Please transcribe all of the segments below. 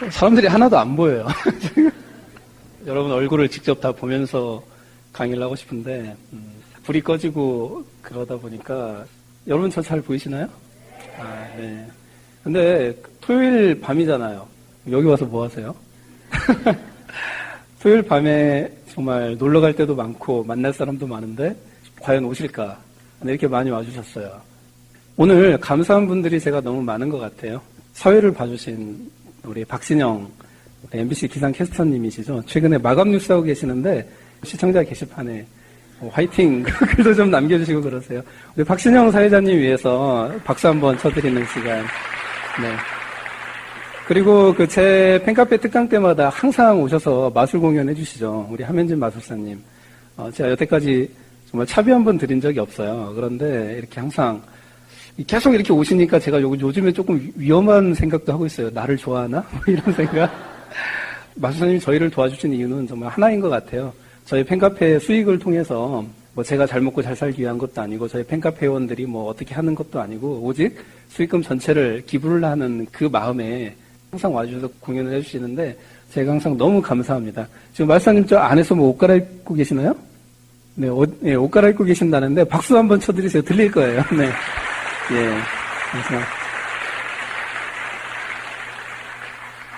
네. 사람들이 하나도 안 보여요. 여러분 얼굴을 직접 다 보면서 강의를 하고 싶은데 불이 꺼지고 그러다 보니까 여러분 저 잘 보이시나요? 네. 근데 토요일 밤이잖아요. 여기 와서 뭐 하세요? 토요일 밤에 정말 놀러 갈 때도 많고 만날 사람도 많은데 과연 오실까? 이렇게 많이 와주셨어요. 오늘 감사한 분들이 제가 너무 많은 것 같아요. 사회를 봐주신 우리 박신영 MBC 기상캐스터님이시죠. 최근에 마감 뉴스 하고 계시는데 시청자 게시판에 화이팅 글도 좀 남겨주시고 그러세요. 우리 박신영 사회자님 위해서 박수 한번 쳐드리는 시간. 네. 그리고 제 팬카페 특강 때마다 항상 오셔서 마술 공연 해주시죠. 우리 함현진 마술사님. 제가 여태까지 정말 차비 한 번 드린 적이 없어요. 그런데 이렇게 항상 계속 이렇게 오시니까 제가 요즘에 조금 위험한 생각도 하고 있어요. 나를 좋아하나? 이런 생각. 마술사님이 저희를 도와주신 이유는 정말 하나인 것 같아요. 저희 팬카페 수익을 통해서 제가 잘 먹고 잘 살기 위한 것도 아니고 저희 팬카페 회원들이 어떻게 하는 것도 아니고 오직 수익금 전체를 기부를 하는 그 마음에 항상 와주셔서 공연을 해주시는데 제가 항상 너무 감사합니다. 지금 마술사님 저 안에서 옷 갈아입고 계시나요? 네, 옷 갈아입고 계신다는데 박수 한번 쳐드리세요. 들릴 거예요. 네. 예. 그래서.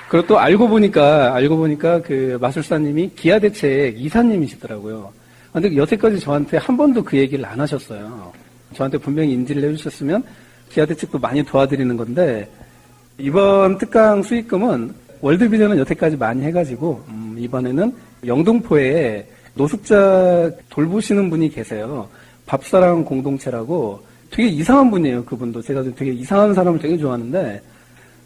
그리고 또 알고 보니까 그 마술사님이 기아대책 이사님이시더라고요. 근데 여태까지 저한테 한 번도 그 얘기를 안 하셨어요. 저한테 분명히 인지를 해주셨으면 기아대책도 많이 도와드리는 건데, 이번 특강 수익금은 월드비전은 여태까지 많이 해가지고, 이번에는 영등포에 노숙자 돌보시는 분이 계세요. 밥사랑 공동체라고 되게 이상한 분이에요, 그분도. 제가 되게 이상한 사람을 되게 좋아하는데,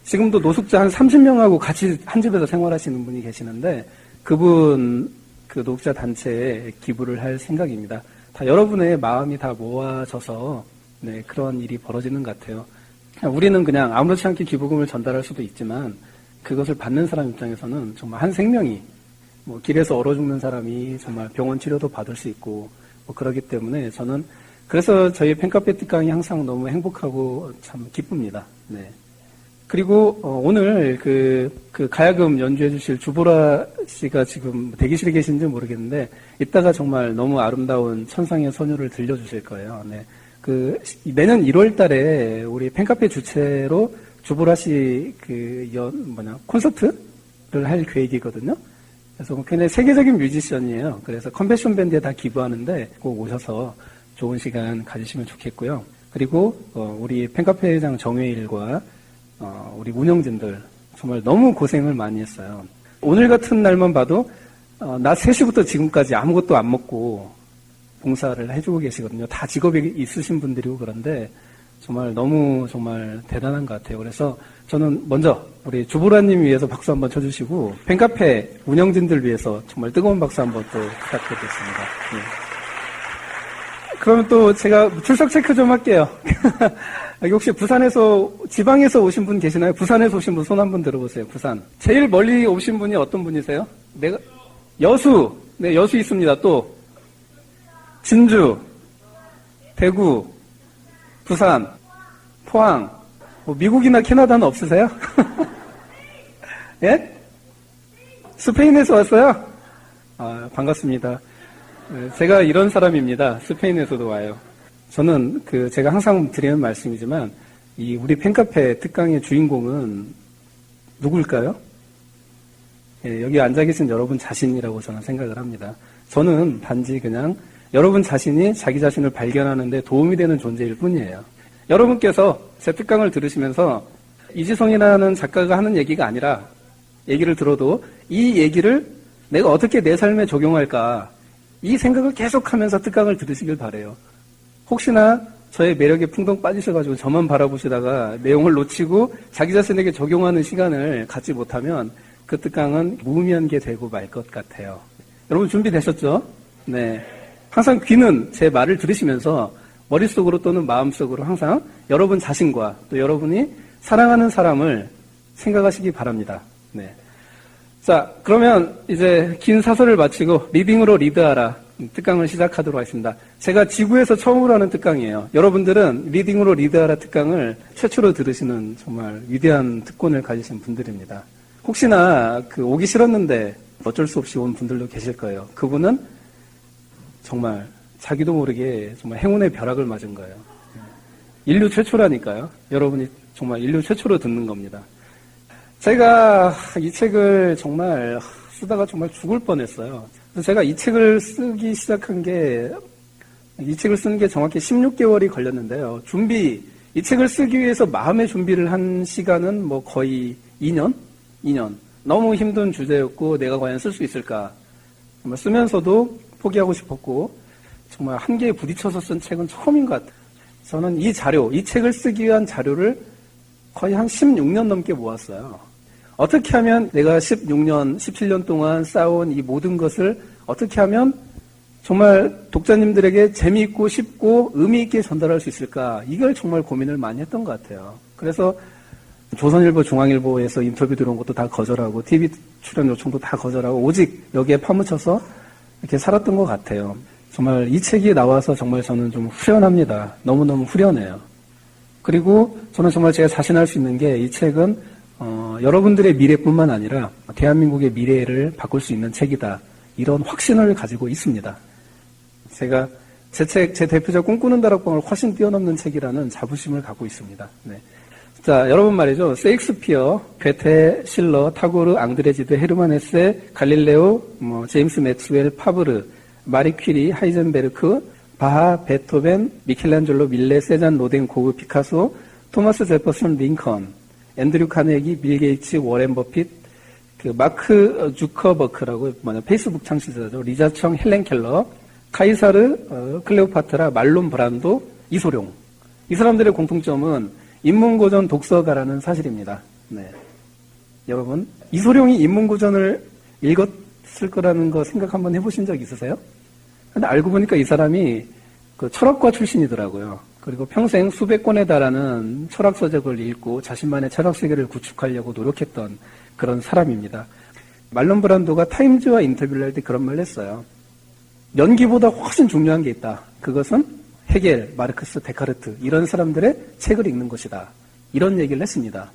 지금도 노숙자 한 30명하고 같이 한 집에서 생활하시는 분이 계시는데, 그분, 그 노숙자 단체에 기부를 할 생각입니다. 다 여러분의 마음이 다 모아져서, 네, 그런 일이 벌어지는 것 같아요. 우리는 그냥 아무렇지 않게 기부금을 전달할 수도 있지만, 그것을 받는 사람 입장에서는 정말 한 생명이, 길에서 얼어 죽는 사람이 정말 병원 치료도 받을 수 있고, 그러기 때문에 저는 그래서 저희 팬카페 특강이 항상 너무 행복하고 참 기쁩니다. 네. 그리고 오늘 그 가야금 연주해 주실 주보라 씨가 지금 대기실에 계신지 모르겠는데 이따가 정말 너무 아름다운 천상의 소녀를 들려주실 거예요. 네. 내년 1월 달에 우리 팬카페 주최로 주보라 씨 콘서트를 할 계획이거든요. 그래서 굉장히 세계적인 뮤지션이에요. 그래서 컨벤션 밴드에 다 기부하는데 꼭 오셔서 좋은 시간 가지시면 좋겠고요. 그리고 우리 팬카페 회장 정회일과 우리 운영진들 정말 너무 고생을 많이 했어요. 오늘 같은 날만 봐도 낮 3시부터 지금까지 아무것도 안 먹고 봉사를 해주고 계시거든요. 다 직업이 있으신 분들이고 그런데 정말 너무 정말 대단한 것 같아요. 그래서 저는 먼저 우리 주보라님 위해서 박수 한번 쳐주시고 팬카페 운영진들 위해서 정말 뜨거운 박수 한번 또 부탁드리겠습니다. 네. 그러면 또 제가 출석 체크 좀 할게요. 여기 혹시 부산에서, 지방에서 오신 분 계시나요? 부산에서 오신 분 손 한번 들어보세요. 부산. 제일 멀리 오신 분이 어떤 분이세요? 여수. 네, 여수 있습니다. 또. 진주. 대구. 부산. 포항. 미국이나 캐나다는 없으세요? 예? 스페인에서 왔어요? 반갑습니다. 제가 이런 사람입니다. 스페인에서도 와요. 저는 제가 항상 드리는 말씀이지만, 우리 팬카페 특강의 주인공은 누굴까요? 예, 여기 앉아 계신 여러분 자신이라고 저는 생각을 합니다. 저는 단지 그냥 여러분 자신이 자기 자신을 발견하는데 도움이 되는 존재일 뿐이에요. 여러분께서 제 특강을 들으시면서 이지성이라는 작가가 하는 얘기가 아니라 얘기를 들어도 이 얘기를 내가 어떻게 내 삶에 적용할까 이 생각을 계속하면서 특강을 들으시길 바라요. 혹시나 저의 매력에 풍덩 빠지셔가지고 저만 바라보시다가 내용을 놓치고 자기 자신에게 적용하는 시간을 갖지 못하면 그 특강은 무의미한 게 되고 말 것 같아요. 여러분 준비되셨죠? 네. 항상 귀는 제 말을 들으시면서 머릿속으로 또는 마음속으로 항상 여러분 자신과 또 여러분이 사랑하는 사람을 생각하시기 바랍니다. 네. 자, 그러면 이제 긴 사설을 마치고 리딩으로 리드하라. 특강을 시작하도록 하겠습니다. 제가 지구에서 처음으로 하는 특강이에요. 여러분들은 리딩으로 리드하라 특강을 최초로 들으시는 정말 위대한 특권을 가지신 분들입니다. 혹시나 오기 싫었는데 어쩔 수 없이 온 분들도 계실 거예요. 그분은 정말 자기도 모르게 정말 행운의 벼락을 맞은 거예요. 인류 최초라니까요. 여러분이 정말 인류 최초로 듣는 겁니다. 제가 이 책을 정말 쓰다가 정말 죽을 뻔했어요. 그래서 제가 이 책을 쓰기 시작한 이 책을 쓰는 게 정확히 16개월이 걸렸는데요. 이 책을 쓰기 위해서 마음의 준비를 한 시간은 뭐 거의 2년? 너무 힘든 주제였고 내가 과연 쓸 수 있을까? 정말 쓰면서도 포기하고 싶었고 정말 한계에 부딪혀서 쓴 책은 처음인 것 같아요. 저는 이 책을 쓰기 위한 자료를 거의 한 16년 넘게 모았어요. 어떻게 하면 내가 16년, 17년 동안 쌓아온 이 모든 것을 어떻게 하면 정말 독자님들에게 재미있고 쉽고 의미 있게 전달할 수 있을까? 이걸 정말 고민을 많이 했던 것 같아요. 그래서 조선일보, 중앙일보에서 인터뷰 들어온 것도 다 거절하고 TV 출연 요청도 다 거절하고 오직 여기에 파묻혀서 이렇게 살았던 것 같아요. 정말 이 책이 나와서 정말 저는 좀 후련합니다. 너무너무 후련해요. 그리고 저는 정말 제가 자신할 수 있는 게 이 책은 여러분들의 미래뿐만 아니라 대한민국의 미래를 바꿀 수 있는 책이다. 이런 확신을 가지고 있습니다. 제가 제 대표작 꿈꾸는 다락방을 훨씬 뛰어넘는 책이라는 자부심을 갖고 있습니다. 네. 자, 여러분 말이죠. 세익스피어, 괴테, 실러, 타고르, 앙드레지드, 헤르만 헤세, 갈릴레오, 제임스 맥스웰, 파브르, 마리 퀴리, 하이젠베르크, 바하, 베토벤, 미켈란젤로, 밀레, 세잔, 로댕, 고흐, 피카소, 토마스 제퍼슨, 링컨, 앤드류 카네기, 빌 게이츠, 워렌 버핏, 마크 주커버크라고 페이스북 창시자죠. 리자청, 헬렌 켈러, 카이사르, 클레오파트라, 말론 브란도, 이소룡. 이 사람들의 공통점은 인문고전 독서가라는 사실입니다. 네. 여러분, 이소룡이 인문고전을 읽었을 거라는 거 생각 한번 해보신 적 있으세요? 근데 알고 보니까 이 사람이 철학과 출신이더라고요. 그리고 평생 수백 권에 달하는 철학 서적을 읽고 자신만의 철학 세계를 구축하려고 노력했던 그런 사람입니다. 말론 브란도가 타임즈와 인터뷰를 할 때 그런 말을 했어요. 연기보다 훨씬 중요한 게 있다. 그것은 헤겔, 마르크스, 데카르트 이런 사람들의 책을 읽는 것이다. 이런 얘기를 했습니다.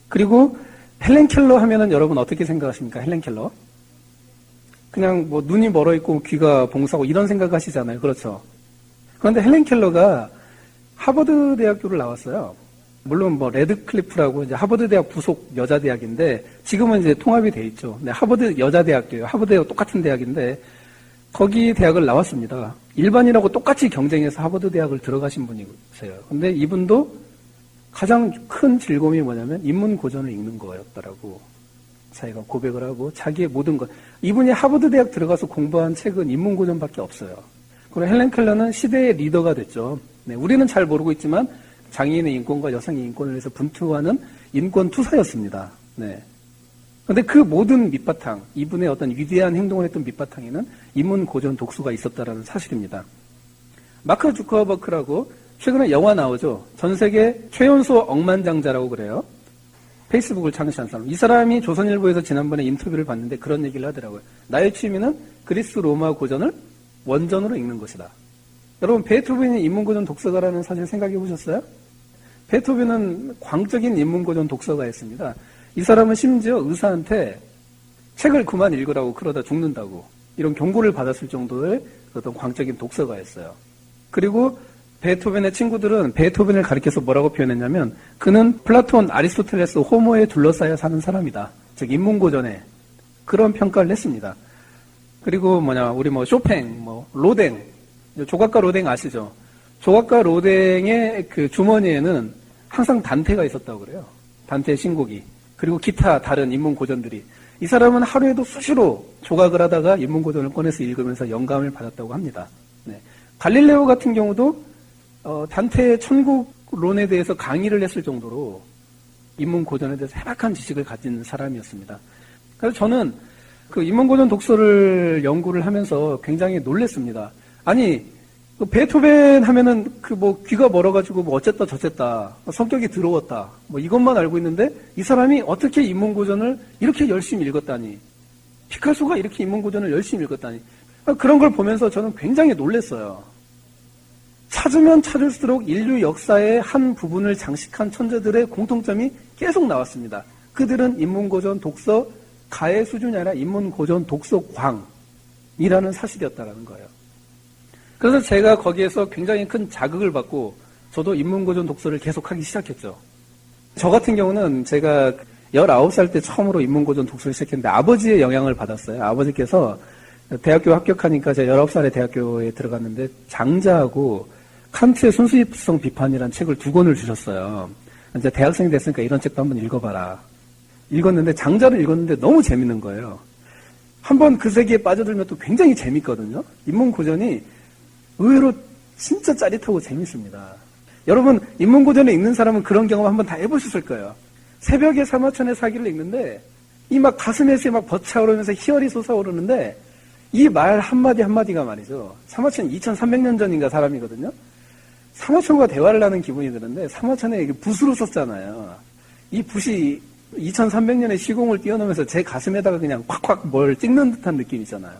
그리고 헬렌 켈러 하면은 여러분 어떻게 생각하십니까? 헬렌 켈러? 그냥 눈이 멀어 있고 귀가 봉사고 이런 생각하시잖아요. 그렇죠? 그런데 헬렌 켈러가 하버드 대학교를 나왔어요. 물론 레드클리프라고 이제 하버드 대학 부속 여자 대학인데 지금은 이제 통합이 돼 있죠. 네, 하버드 여자 대학교예요. 하버드 대학 똑같은 대학인데 거기 대학을 나왔습니다. 일반인하고 똑같이 경쟁해서 하버드 대학을 들어가신 분이세요. 근데 이분도 가장 큰 즐거움이 뭐냐면 인문 고전을 읽는 거였더라고. 자기가 고백을 하고 자기의 모든 것. 이분이 하버드 대학 들어가서 공부한 책은 인문 고전밖에 없어요. 그리고 헬렌 켈러는 시대의 리더가 됐죠. 네, 우리는 잘 모르고 있지만 장애인의 인권과 여성의 인권을 위해서 분투하는 인권 투사였습니다. 네. 그런데 그 모든 밑바탕, 이분의 어떤 위대한 행동을 했던 밑바탕에는 인문 고전 독서가 있었다라는 사실입니다. 마크 주커버크라고 최근에 영화 나오죠. 전 세계 최연소 억만장자라고 그래요. 페이스북을 창시한 사람. 이 사람이 조선일보에서 지난번에 인터뷰를 봤는데 그런 얘기를 하더라고요. 나의 취미는 그리스 로마 고전을 원전으로 읽는 것이다. 여러분, 베토벤이 인문고전 독서가라는 사실 생각해 보셨어요? 베토벤은 광적인 인문고전 독서가였습니다. 이 사람은 심지어 의사한테 책을 그만 읽으라고 그러다 죽는다고 이런 경고를 받았을 정도의 어떤 광적인 독서가였어요. 그리고 베토벤의 친구들은 베토벤을 가리켜서 뭐라고 표현했냐면 그는 플라톤, 아리스토텔레스, 호모에 둘러싸여 사는 사람이다. 즉 인문고전에 그런 평가를 했습니다. 그리고 우리 쇼팽, 로댕, 조각가 로댕 아시죠? 조각가 로댕의 그 주머니에는 항상 단테가 있었다고 그래요. 단테의 신곡이. 그리고 기타 다른 인문고전들이. 이 사람은 하루에도 수시로 조각을 하다가 인문고전을 꺼내서 읽으면서 영감을 받았다고 합니다. 네. 갈릴레오 같은 경우도 단테의 천국론에 대해서 강의를 했을 정도로 인문고전에 대해서 해박한 지식을 가진 사람이었습니다. 그래서 저는 그 인문고전 독서를 연구를 하면서 굉장히 놀랐습니다. 아니, 베토벤 하면은 귀가 멀어가지고 어쨌다 저쨌다, 성격이 더러웠다, 이것만 알고 있는데 이 사람이 어떻게 인문고전을 이렇게 열심히 읽었다니, 피카소가 이렇게 인문고전을 열심히 읽었다니, 그런 걸 보면서 저는 굉장히 놀랐어요. 찾으면 찾을수록 인류 역사의 한 부분을 장식한 천재들의 공통점이 계속 나왔습니다. 그들은 인문고전 독서 가의 수준이 아니라 인문고전 독서 광이라는 사실이었다는 거예요. 그래서 제가 거기에서 굉장히 큰 자극을 받고 저도 인문고전 독서를 계속하기 시작했죠. 저 같은 경우는 제가 19살 때 처음으로 인문고전 독서를 시작했는데 아버지의 영향을 받았어요. 아버지께서 대학교 합격하니까 제가 19살에 대학교에 들어갔는데 장자하고 칸트의 순수성 비판이라는 책을 2권을 주셨어요. 이제 대학생이 됐으니까 이런 책도 한번 읽어봐라. 읽었는데 장자를 읽었는데 너무 재밌는 거예요. 한번 그 세계에 빠져들면 또 굉장히 재밌거든요. 인문고전이 의외로 진짜 짜릿하고 재밌습니다. 여러분 인문고전을 읽는 사람은 그런 경험 한번 다 해보셨을 거예요. 새벽에 사마천의 사기를 읽는데 이 막 가슴에서 막 벅차오르면서 희열이 솟아오르는데 이 말 한마디 한마디가 말이죠. 사마천이 2300년 전인가 사람이거든요. 사마천과 대화를 하는 기분이 드는데 사마천에 붓으로 썼잖아요. 이 붓이 2300년의 시공을 뛰어넘으면서 제 가슴에다가 그냥 콱콱 뭘 찍는 듯한 느낌이잖아요.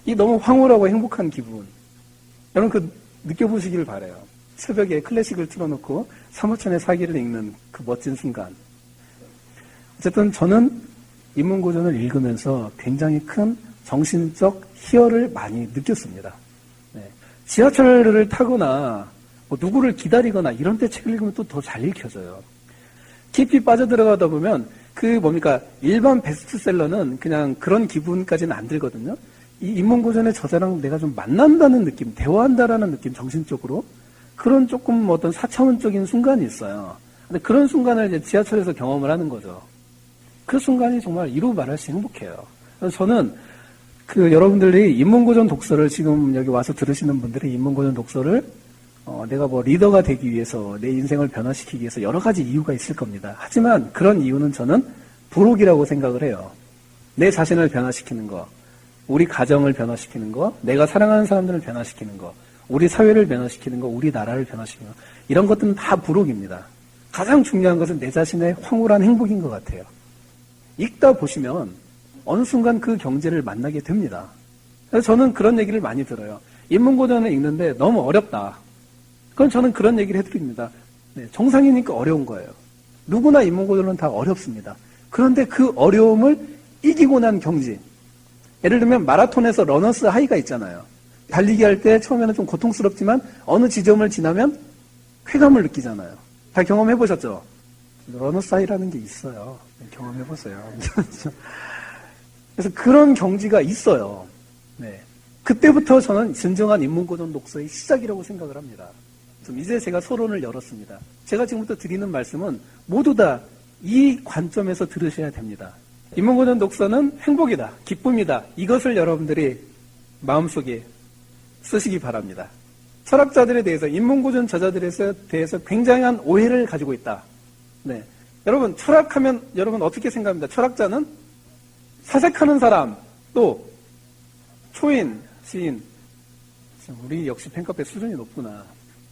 이 너무 황홀하고 행복한 기분. 여러분 그 느껴보시길 바라요. 새벽에 클래식을 틀어놓고 사마천의 사기를 읽는 그 멋진 순간. 어쨌든 저는 인문고전을 읽으면서 굉장히 큰 정신적 희열을 많이 느꼈습니다. 네. 지하철을 타거나 뭐 누구를 기다리거나 이런 때 책을 읽으면 또 더 잘 읽혀져요. 깊이 빠져들어가다 보면 일반 베스트셀러는 그냥 그런 기분까지는 안 들거든요. 이 인문고전의 저자랑 내가 좀 만난다는 느낌, 대화한다라는 느낌, 정신적으로 그런 조금 어떤 4차원적인 순간이 있어요. 근데 그런 순간을 이제 지하철에서 경험을 하는 거죠. 그 순간이 정말 이루 말할 수 행복해요. 그래서 저는 여러분들이 인문고전 독서를 지금 여기 와서 들으시는 분들이 인문고전 독서를 내가 뭐 리더가 되기 위해서 내 인생을 변화시키기 위해서 여러 가지 이유가 있을 겁니다. 하지만 그런 이유는 저는 부록이라고 생각을 해요. 내 자신을 변화시키는 거, 우리 가정을 변화시키는 거, 내가 사랑하는 사람들을 변화시키는 거, 우리 사회를 변화시키는 거, 우리 나라를 변화시키는 거, 이런 것들은 다 부록입니다. 가장 중요한 것은 내 자신의 황홀한 행복인 것 같아요. 읽다 보시면 어느 순간 그 경제를 만나게 됩니다. 그래서 저는 그런 얘기를 많이 들어요. 인문고전을 읽는데 너무 어렵다. 그럼 저는 그런 얘기를 해드립니다. 네, 정상이니까 어려운 거예요. 누구나 인문고전은 다 어렵습니다. 그런데 그 어려움을 이기고 난 경지. 예를 들면 마라톤에서 러너스 하이가 있잖아요. 달리기 할 때 처음에는 좀 고통스럽지만 어느 지점을 지나면 쾌감을 느끼잖아요. 다 경험해보셨죠? 러너스 하이라는 게 있어요. 경험해보세요. 그래서 그런 경지가 있어요. 네. 그때부터 저는 진정한 인문고전 독서의 시작이라고 생각을 합니다. 이제 제가 서론을 열었습니다. 제가 지금부터 드리는 말씀은 모두 다 이 관점에서 들으셔야 됩니다. 인문고전 독서는 행복이다, 기쁨이다. 이것을 여러분들이 마음속에 쓰시기 바랍니다. 철학자들에 대해서, 인문고전 저자들에 대해서 굉장한 오해를 가지고 있다. 네. 여러분, 철학하면 여러분 어떻게 생각합니다? 철학자는 사색하는 사람, 또 초인, 시인. 우리 역시 팬카페 수준이 높구나.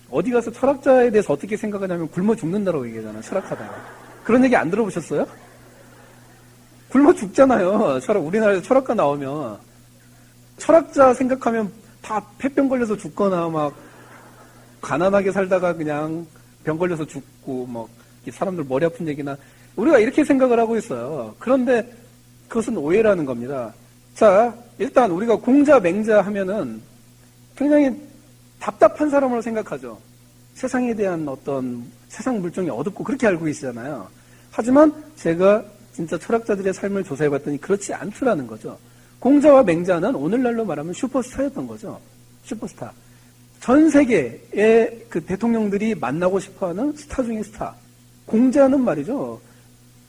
어디 가서 철학자에 대해서 어떻게 생각하냐면 굶어 죽는다라고 얘기하잖아요. 철학하다가. 그런 얘기 안 들어보셨어요? 굶어 죽잖아요. 우리나라에서 철학가 나오면. 철학자 생각하면 다 폐병 걸려서 죽거나 막 가난하게 살다가 그냥 병 걸려서 죽고 막 사람들 머리 아픈 얘기나 우리가 이렇게 생각을 하고 있어요. 그런데 그것은 오해라는 겁니다. 자, 일단 우리가 공자, 맹자 하면은 굉장히 답답한 사람으로 생각하죠. 세상에 대한 어떤 세상 물정이 어둡고 그렇게 알고 계시잖아요. 하지만 제가 진짜 철학자들의 삶을 조사해봤더니 그렇지 않더라는 거죠. 공자와 맹자는 오늘날로 말하면 슈퍼스타였던 거죠. 슈퍼스타. 전 세계의 그 대통령들이 만나고 싶어하는 스타 중에 스타. 공자는 말이죠.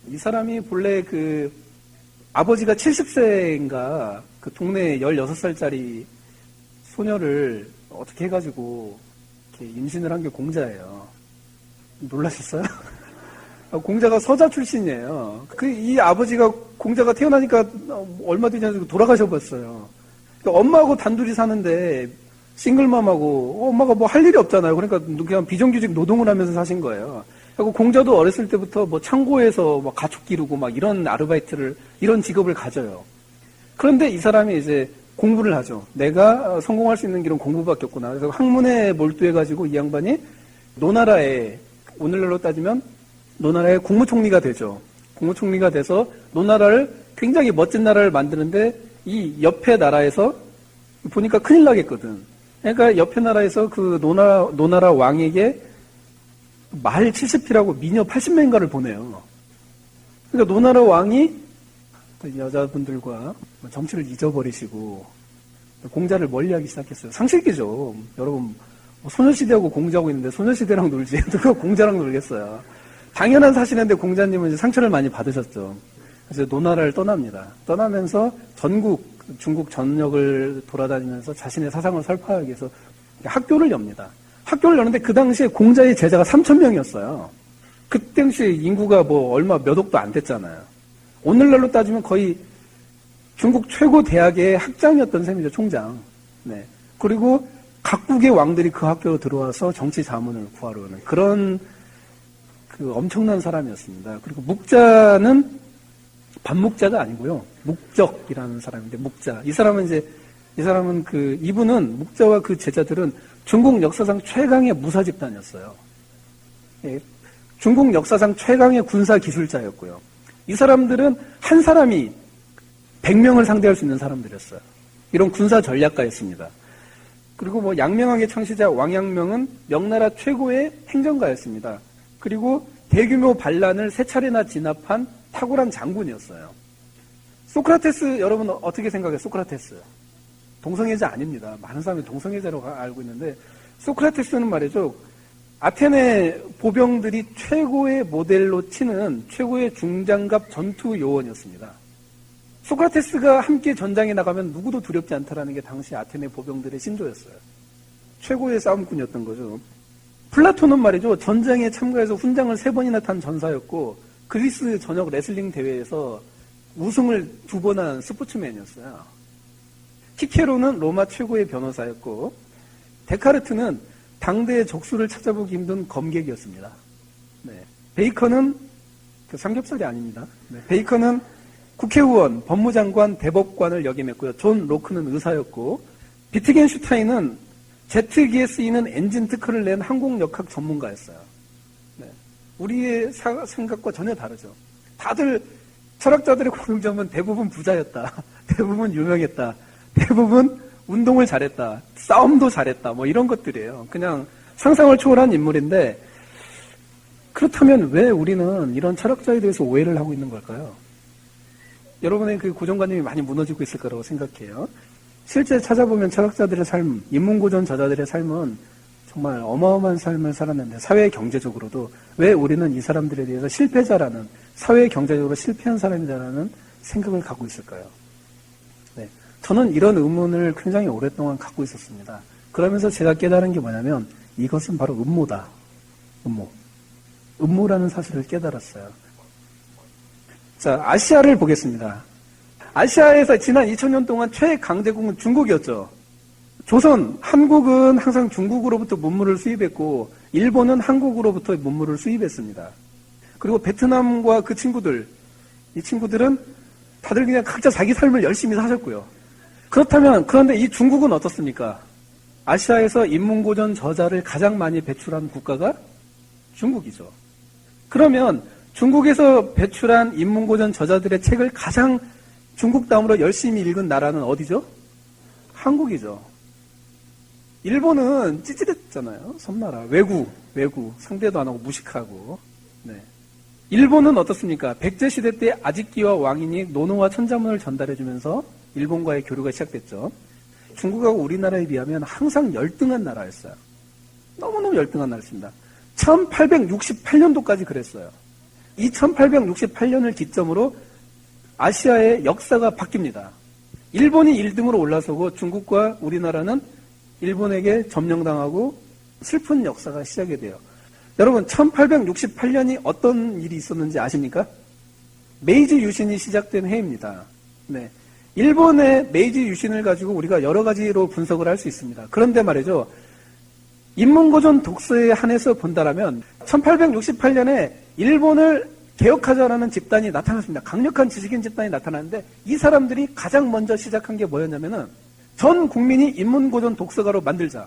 이 사람이 본래 그 아버지가 70세인가 그 동네 16살짜리 소녀를 어떻게 해가지고 이렇게 임신을 한 게 공자예요. 놀라셨어요? 공자가 서자 출신이에요. 이 아버지가 공자가 태어나니까 얼마 되지 않고 돌아가셔버렸어요. 그러니까 엄마하고 단둘이 사는데 싱글맘하고 엄마가 뭐 할 일이 없잖아요. 그러니까 그냥 비정규직 노동을 하면서 사신 거예요. 그리고 공자도 어렸을 때부터 뭐 창고에서 막 가축 기르고 막 이런 아르바이트를 이런 직업을 가져요. 그런데 이 사람이 이제 공부를 하죠. 내가 성공할 수 있는 길은 공부밖에 없구나. 그래서 학문에 몰두해가지고 이 양반이 노나라에, 오늘날로 따지면 노나라의 국무총리가 되죠. 국무총리가 돼서 노나라를 굉장히 멋진 나라를 만드는데 이 옆에 나라에서 보니까 큰일 나겠거든. 그러니까 옆에 나라에서 그 노나라 왕에게 말 70피라고 미녀 80명인가를 보내요. 그러니까 노나라 왕이 여자분들과 정치를 잊어버리시고 공자를 멀리하기 시작했어요. 상식이죠. 여러분 소녀시대하고 공자하고 있는데 소녀시대랑 놀지 누가 공자랑 놀겠어요. 당연한 사실인데 공자님은 이제 상처를 많이 받으셨죠. 그래서 노나라를 떠납니다. 떠나면서 중국 전역을 돌아다니면서 자신의 사상을 설파하기 위해서 학교를 엽니다. 학교를 여는데 그 당시에 공자의 제자가 3,000명이었어요. 그 당시에 인구가 몇 억도 안 됐잖아요. 오늘날로 따지면 거의 중국 최고 대학의 학장이었던 셈이죠, 총장. 네. 그리고 각국의 왕들이 그 학교로 들어와서 정치 자문을 구하러 오는 그런 그 엄청난 사람이었습니다. 그리고 묵자는 반묵자가 아니고요. 묵적이라는 사람인데, 묵자. 이분은 묵자와 그 제자들은 중국 역사상 최강의 무사 집단이었어요. 예, 중국 역사상 최강의 군사 기술자였고요. 이 사람들은 한 사람이 100명을 상대할 수 있는 사람들이었어요. 이런 군사 전략가였습니다. 그리고 양명왕의 창시자 왕양명은 명나라 최고의 행정가였습니다. 그리고 대규모 반란을 3차례나 진압한 탁월한 장군이었어요. 소크라테스 여러분 어떻게 생각해요? 소크라테스 동성애자 아닙니다. 많은 사람이 동성애자로 알고 있는데 소크라테스는 말이죠. 아테네 보병들이 최고의 모델로 치는 최고의 중장갑 전투 요원이었습니다. 소크라테스가 함께 전장에 나가면 누구도 두렵지 않다라는 게 당시 아테네 보병들의 신조였어요. 최고의 싸움꾼이었던 거죠. 플라톤은 말이죠. 전장에 참가해서 훈장을 3번이나 탄 전사였고 그리스 전역 레슬링 대회에서 우승을 2번 한 스포츠맨이었어요. 키케로는 로마 최고의 변호사였고 데카르트는 당대의 적수를 찾아보기 힘든 검객이었습니다. 네. 베이컨은 삼겹살이 아닙니다. 네. 베이컨은 국회의원, 법무장관, 대법관을 역임했고요. 존 로크는 의사였고 비트겐슈타인은 제트기에 쓰이는 엔진 특허를 낸 항공역학 전문가였어요. 네. 우리의 생각과 전혀 다르죠. 다들 철학자들의 공통점은 대부분 부자였다. 대부분 유명했다. 대부분 운동을 잘했다. 싸움도 잘했다. 이런 것들이에요. 그냥 상상을 초월한 인물인데 그렇다면 왜 우리는 이런 철학자에 대해서 오해를 하고 있는 걸까요? 여러분의 그 고정관념이 많이 무너지고 있을 거라고 생각해요. 실제 찾아보면 철학자들의 삶, 인문고전 저자들의 삶은 정말 어마어마한 삶을 살았는데 사회 경제적으로도 왜 우리는 이 사람들에 대해서 실패자라는 사회 경제적으로 실패한 사람이다라는 생각을 갖고 있을까요? 네, 저는 이런 의문을 굉장히 오랫동안 갖고 있었습니다. 그러면서 제가 깨달은 게 뭐냐면 이것은 바로 음모다. 음모라는 사실을 깨달았어요. 자, 아시아를 보겠습니다. 아시아에서 지난 2000년 동안 최강대국은 중국이었죠. 한국은 항상 중국으로부터 문물을 수입했고 일본은 한국으로부터 문물을 수입했습니다. 그리고 베트남과 그 친구들, 이 친구들은 다들 그냥 각자 자기 삶을 열심히 사셨고요. 그런데 이 중국은 어떻습니까? 아시아에서 인문고전 저자를 가장 많이 배출한 국가가 중국이죠. 그러면 중국에서 배출한 인문고전 저자들의 책을 가장 중국 다음으로 열심히 읽은 나라는 어디죠? 한국이죠. 일본은 찌질했잖아요. 섬나라. 외구. 상대도 안 하고 무식하고. 네. 일본은 어떻습니까? 백제시대 때 아지키와 왕인이 노노와 천자문을 전달해주면서 일본과의 교류가 시작됐죠. 중국하고 우리나라에 비하면 항상 열등한 나라였어요. 너무너무 열등한 나라였습니다. 1868년도까지 그랬어요. 이 1868년을 기점으로 아시아의 역사가 바뀝니다. 일본이 1등으로 올라서고 중국과 우리나라는 일본에게 점령당하고 슬픈 역사가 시작이 돼요. 여러분 1868년이 어떤 일이 있었는지 아십니까? 메이지 유신이 시작된 해입니다. 네. 일본의 메이지 유신을 가지고 우리가 여러 가지로 분석을 할 수 있습니다. 그런데 말이죠. 인문고전 독서에 한해서 본다라면 1868년에 일본을 개혁하자라는 집단이 나타났습니다. 강력한 지식인 집단이 나타났는데 이 사람들이 가장 먼저 시작한 게 뭐였냐면은 전 국민이 인문고전 독서가로 만들자.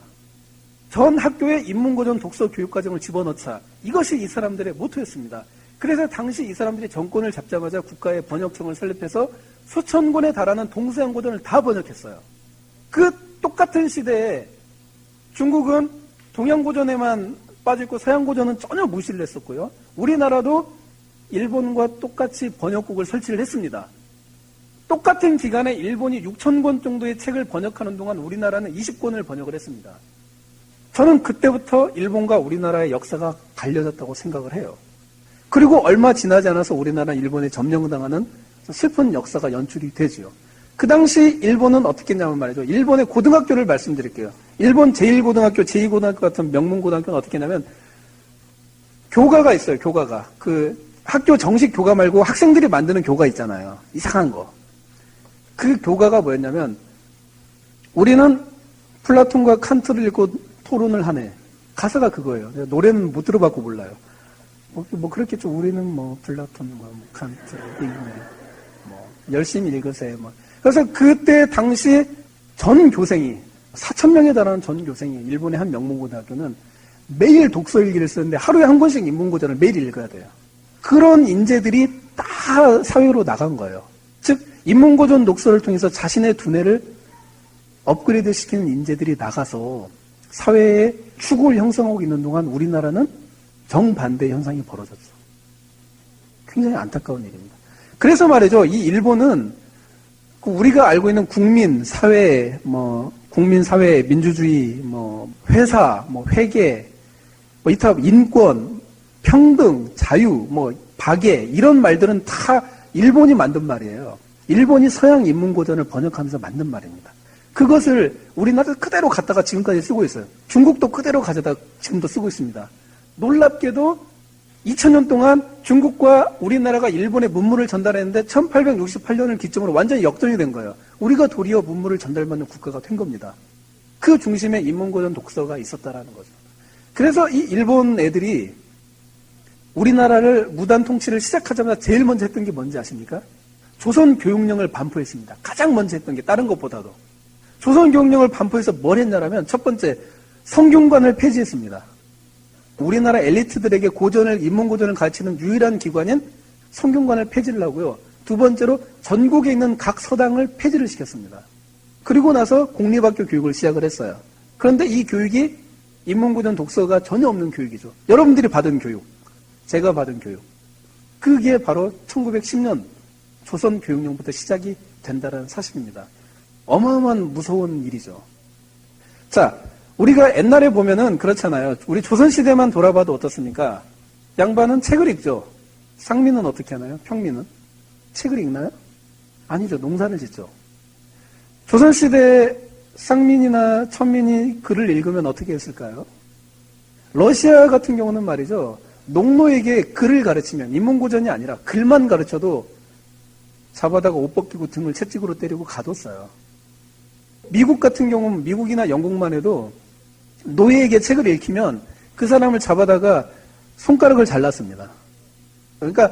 전 학교에 인문고전 독서 교육과정을 집어넣자. 이것이 이 사람들의 모토였습니다. 그래서 당시 이 사람들이 정권을 잡자마자 국가의 번역청을 설립해서 수천 권에 달하는 동서양 고전을 다 번역했어요. 그 똑같은 시대에 중국은 동양 고전에만 빠져있고 서양 고전은 전혀 무시를 했었고요. 우리나라도 일본과 똑같이 번역국을 설치를 했습니다. 똑같은 기간에 일본이 6,000권 정도의 책을 번역하는 동안 우리나라는 20권을 번역을 했습니다. 저는 그때부터 일본과 우리나라의 역사가 갈려졌다고 생각을 해요. 그리고 얼마 지나지 않아서 우리나라는 일본에 점령당하는 슬픈 역사가 연출이 되지요. 그 당시 일본은 어떻게 했냐면 말이죠. 일본의 고등학교를 말씀드릴게요. 일본 제1고등학교, 제2고등학교 같은 명문고등학교는 어떻게 했냐면 교가가 있어요. 교가가. 그 학교 정식 교가 말고 학생들이 만드는 교가 있잖아요. 이상한 거. 그 교가가 뭐였냐면 우리는 플라톤과 칸트를 읽고 토론을 하네. 가사가 그거예요. 노래는 못 들어봤고 몰라요. 뭐 그렇겠죠. 우리는 뭐 플라톤, 뭐 칸트를 읽네. 뭐 열심히 읽으세요. 뭐. 그래서 그때 당시 전 교생이 4,000명에 달하는 전 교생이 일본의 한 명문고등학교는 매일 독서일기를 쓰는데 하루에 한 권씩 인문고전을 매일 읽어야 돼요. 그런 인재들이 다 사회로 나간 거예요. 즉 인문고전 독서를 통해서 자신의 두뇌를 업그레이드 시키는 인재들이 나가서 사회에 추구를 형성하고 있는 동안 우리나라는 정반대 현상이 벌어졌죠. 굉장히 안타까운 일입니다. 그래서 말이죠. 이 일본은 우리가 알고 있는 국민, 사회, 국민, 사회, 민주주의, 회사, 회계, 이타 인권, 평등, 자유, 박애, 이런 말들은 다 일본이 만든 말이에요. 일본이 서양 인문고전을 번역하면서 만든 말입니다. 그것을 우리나라 그대로 갖다가 지금까지 쓰고 있어요. 중국도 그대로 가져다 지금도 쓰고 있습니다. 놀랍게도 2000년 동안 중국과 우리나라가 일본에 문물을 전달했는데 1868년을 기점으로 완전히 역전이 된 거예요. 우리가 도리어 문물을 전달받는 국가가 된 겁니다. 그 중심에 인문고전 독서가 있었다라는 거죠. 그래서 이 일본 애들이 우리나라를 무단 통치를 시작하자마자 제일 먼저 했던 게 뭔지 아십니까? 조선 교육령을 반포했습니다. 가장 먼저 했던 게 다른 것보다도. 조선 교육령을 반포해서 뭘 했냐면 첫 번째 성균관을 폐지했습니다. 우리나라 엘리트들에게 인문고전을 가르치는 유일한 기관인 성균관을 폐지를 하고요. 두 번째로 전국에 있는 각 서당을 폐지를 시켰습니다. 그리고 나서 공립학교 교육을 시작을 했어요. 그런데 이 교육이 인문고전 독서가 전혀 없는 교육이죠. 여러분들이 받은 교육, 제가 받은 교육. 그게 바로 1910년 조선 교육령부터 시작이 된다는 사실입니다. 어마어마한 무서운 일이죠. 자, 우리가 옛날에 보면은 그렇잖아요. 우리 조선시대만 돌아봐도 어떻습니까? 양반은 책을 읽죠. 상민은 어떻게 하나요? 평민은? 책을 읽나요? 아니죠. 농사를 짓죠. 조선시대 상민이나 천민이 글을 읽으면 어떻게 했을까요? 러시아 같은 경우는 말이죠. 농노에게 글을 가르치면 인문고전이 아니라 글만 가르쳐도 잡아다가 옷 벗기고 등을 채찍으로 때리고 가뒀어요. 미국 같은 경우는 미국이나 영국만 해도 노예에게 책을 읽히면 그 사람을 잡아다가 손가락을 잘랐습니다. 그러니까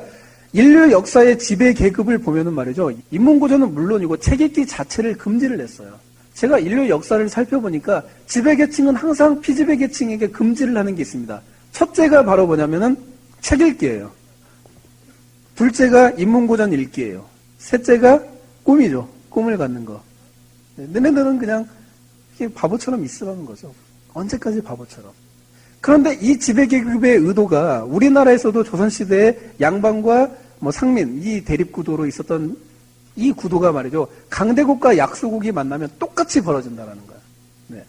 인류 역사의 지배 계급을 보면은 말이죠. 인문고전은 물론이고 책 읽기 자체를 금지를 했어요. 제가 인류 역사를 살펴보니까 지배계층은 항상 피지배계층에게 금지를 하는 게 있습니다. 첫째가 바로 뭐냐면은 책 읽기예요. 둘째가 인문고전 읽기예요. 셋째가 꿈이죠. 꿈을 갖는 거. 너네들은 그냥 바보처럼 있으라는 거죠. 언제까지 바보처럼. 그런데 이 지배계급의 의도가 우리나라에서도 조선시대에 양반과 상민, 이 대립구도로 있었던 이 구도가 말이죠. 강대국과 약소국이 만나면 똑같이 벌어진다는 거예요. 네.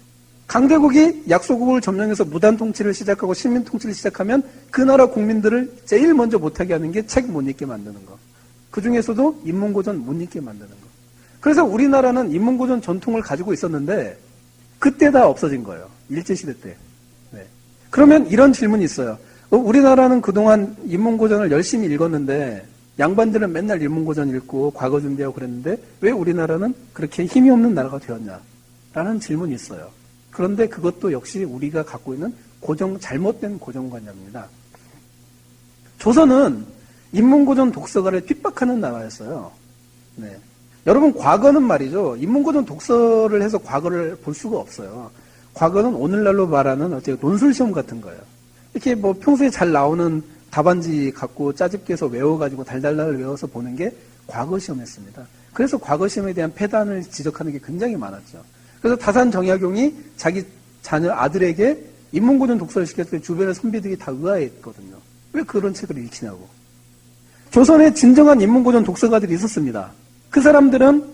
강대국이 약소국을 점령해서 무단 통치를 시작하고 식민 통치를 시작하면 그 나라 국민들을 제일 먼저 못하게 하는 게 책 못 읽게 만드는 거. 그 중에서도 인문고전 못 읽게 만드는 거. 그래서 우리나라는 인문고전 전통을 가지고 있었는데 그때 다 없어진 거예요. 일제시대 때. 네. 그러면 이런 질문이 있어요. 우리나라는 그동안 인문고전을 열심히 읽었는데 양반들은 맨날 인문고전 읽고 과거 준비하고 그랬는데 왜 우리나라는 그렇게 힘이 없는 나라가 되었냐? 라는 질문이 있어요. 그런데 그것도 역시 우리가 갖고 있는 잘못된 고정관념입니다. 조선은 인문고전 독서가를 핍박하는 나라였어요. 네. 여러분, 과거는 말이죠. 인문고전 독서를 해서 과거를 볼 수가 없어요. 과거는 오늘날로 말하는 어째 논술시험 같은 거예요. 이렇게 뭐 평소에 잘 나오는 답안지 갖고 짜집게서 외워가지고 달달달 외워서 보는 게 과거 시험이었습니다. 그래서 과거 시험에 대한 폐단을 지적하는 게 굉장히 많았죠. 그래서 다산 정약용이 자기 자녀 아들에게 인문고전 독서를 시켰을 때 주변의 선비들이 다 의아했거든요. 왜 그런 책을 읽히냐고. 조선에 진정한 인문고전 독서가들이 있었습니다. 그 사람들은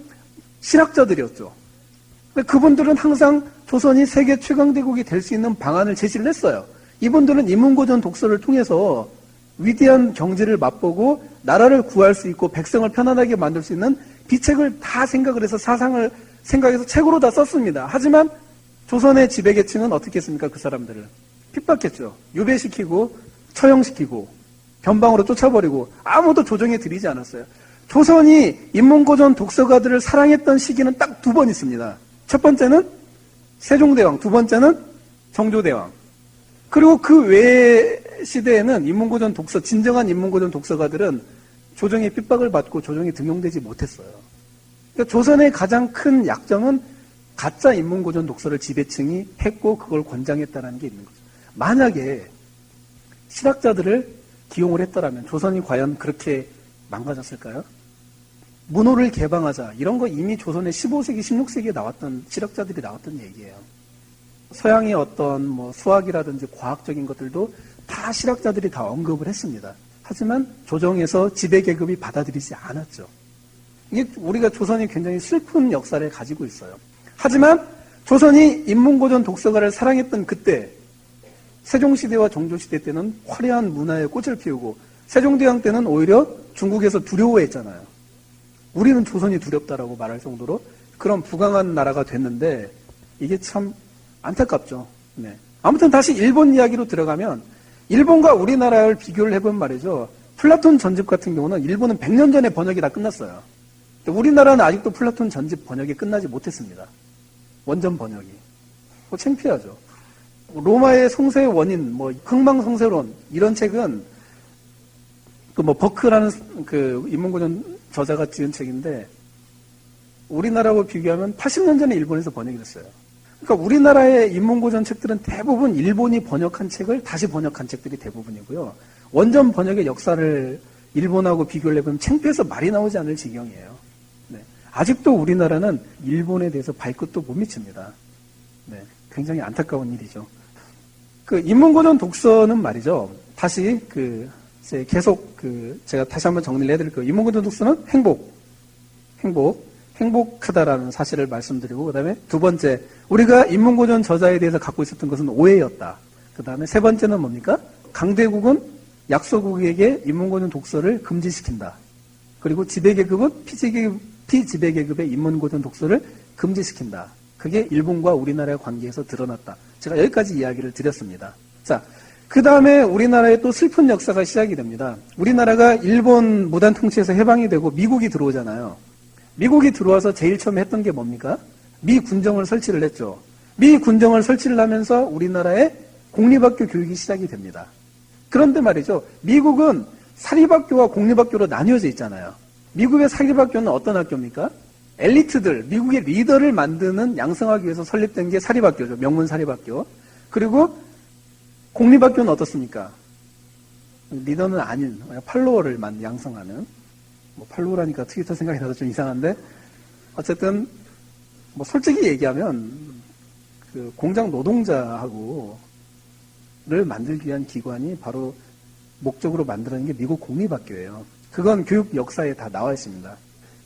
실학자들이었죠. 그분들은 항상 조선이 세계 최강대국이 될 수 있는 방안을 제시를 했어요. 이분들은 인문고전 독서를 통해서 위대한 경제를 맛보고 나라를 구할 수 있고 백성을 편안하게 만들 수 있는 비책을 다 생각을 해서 사상을 생각해서 책으로 다 썼습니다. 하지만 조선의 지배계층은 어떻게 했습니까? 그 사람들을 핍박했죠. 유배시키고 처형시키고 변방으로 쫓아버리고 아무도 조정에 들이지 않았어요. 조선이 인문고전 독서가들을 사랑했던 시기는 딱 2번 있습니다. 첫 번째는 세종대왕, 두 번째는 정조대왕. 그리고 그 외의 시대에는 인문고전 독서, 진정한 인문고전 독서가들은 조정의 핍박을 받고 조정에 등용되지 못했어요. 그러니까 조선의 가장 큰 약점은 가짜 인문고전 독서를 지배층이 했고 그걸 권장했다는 게 있는 거죠. 만약에 실학자들을 기용을 했더라면 조선이 과연 그렇게 망가졌을까요? 문호를 개방하자. 이런 거 이미 조선의 15세기, 16세기에 나왔던 실학자들이 나왔던 얘기예요. 서양의 어떤 뭐 수학이라든지 과학적인 것들도 다 실학자들이 다 언급을 했습니다. 하지만 조정에서 지배계급이 받아들이지 않았죠. 이게 우리가 조선이 굉장히 슬픈 역사를 가지고 있어요. 하지만 조선이 인문고전 독서가를 사랑했던 그때 세종시대와 정조시대 때는 화려한 문화에 꽃을 피우고 세종대왕 때는 오히려 중국에서 두려워했잖아요. 우리는 조선이 두렵다라고 말할 정도로 그런 부강한 나라가 됐는데 이게 참 안타깝죠. 네. 아무튼 다시 일본 이야기로 들어가면 일본과 우리나라를 비교를 해보면 말이죠. 플라톤 전집 같은 경우는 일본은 100년 전에 번역이 다 끝났어요. 우리나라는 아직도 플라톤 전집 번역이 끝나지 못했습니다. 원전 번역이. 창피하죠. 로마의 성세의 원인, 뭐 흥망성쇠론 이런 책은 그 뭐 버크라는 그 인문고전 저자가 지은 책인데 우리나라하고 비교하면 80년 전에 일본에서 번역이 됐어요. 그러니까 우리나라의 인문고전 책들은 대부분 일본이 번역한 책을 다시 번역한 책들이 대부분이고요. 원전 번역의 역사를 일본하고 비교를 해보면 창피해서 말이 나오지 않을 지경이에요. 네. 아직도 우리나라는 일본에 대해서 발끝도 못 미칩니다. 네. 굉장히 안타까운 일이죠. 그 인문고전 독서는 말이죠. 다시 계속 제가 다시 한번 정리를 해드릴 거예요. 인문고전 독서는 행복하다라는 사실을 말씀드리고, 그 다음에 두 번째, 우리가 인문고전 저자에 대해서 갖고 있었던 것은 오해였다. 그 다음에 세 번째는 뭡니까? 강대국은 약소국에게 인문고전 독서를 금지시킨다. 그리고 지배계급은 피지배계급의 인문고전 독서를 금지시킨다. 그게 일본과 우리나라의 관계에서 드러났다. 제가 여기까지 이야기를 드렸습니다. 자, 그 다음에 우리나라의 또 슬픈 역사가 시작이 됩니다. 우리나라가 일본 무단 통치에서 해방이 되고 미국이 들어오잖아요. 미국이 들어와서 제일 처음 했던 게 뭡니까? 미 군정을 설치를 했죠. 미 군정을 설치를 하면서 우리나라의 공립학교 교육이 시작이 됩니다. 그런데 말이죠. 미국은 사립학교와 공립학교로 나뉘어져 있잖아요. 미국의 사립학교는 어떤 학교입니까? 엘리트들, 미국의 리더를 만드는 양성하기 위해서 설립된 게 사립학교죠. 명문 사립학교. 그리고 공립학교는 어떻습니까? 리더는 아닌 팔로워를 양성하는, 뭐 팔로우라니까 트위터 생각이 나서 좀 이상한데 어쨌든 뭐 솔직히 얘기하면 그 공장 노동자하고를 만들기 위한 기관이 바로 목적으로 만들어낸 게 미국 공립학교예요. 그건 교육 역사에 다 나와 있습니다.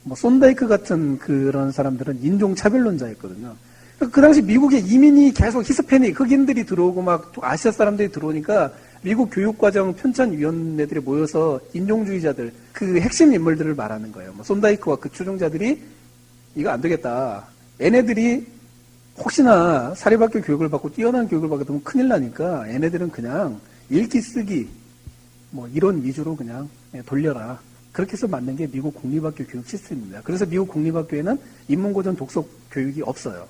뭐 손다이크 같은 그런 사람들은 인종차별론자였거든요. 그 당시 미국에 이민이 계속 히스패닉, 흑인들이 들어오고 막 아시아 사람들이 들어오니까 미국 교육과정 편찬위원회들이 모여서 인종주의자들, 그 핵심 인물들을 말하는 거예요. 뭐 손다이크와 그 추종자들이 이거 안 되겠다. 얘네들이 혹시나 사립학교 교육을 받고 뛰어난 교육을 받게 되면 큰일 나니까 얘네들은 그냥 읽기 쓰기 뭐 이론 위주로 그냥 돌려라. 그렇게 해서 만든 게 미국 공립학교 교육 시스템입니다. 그래서 미국 공립학교에는 인문고전 독서 교육이 없어요.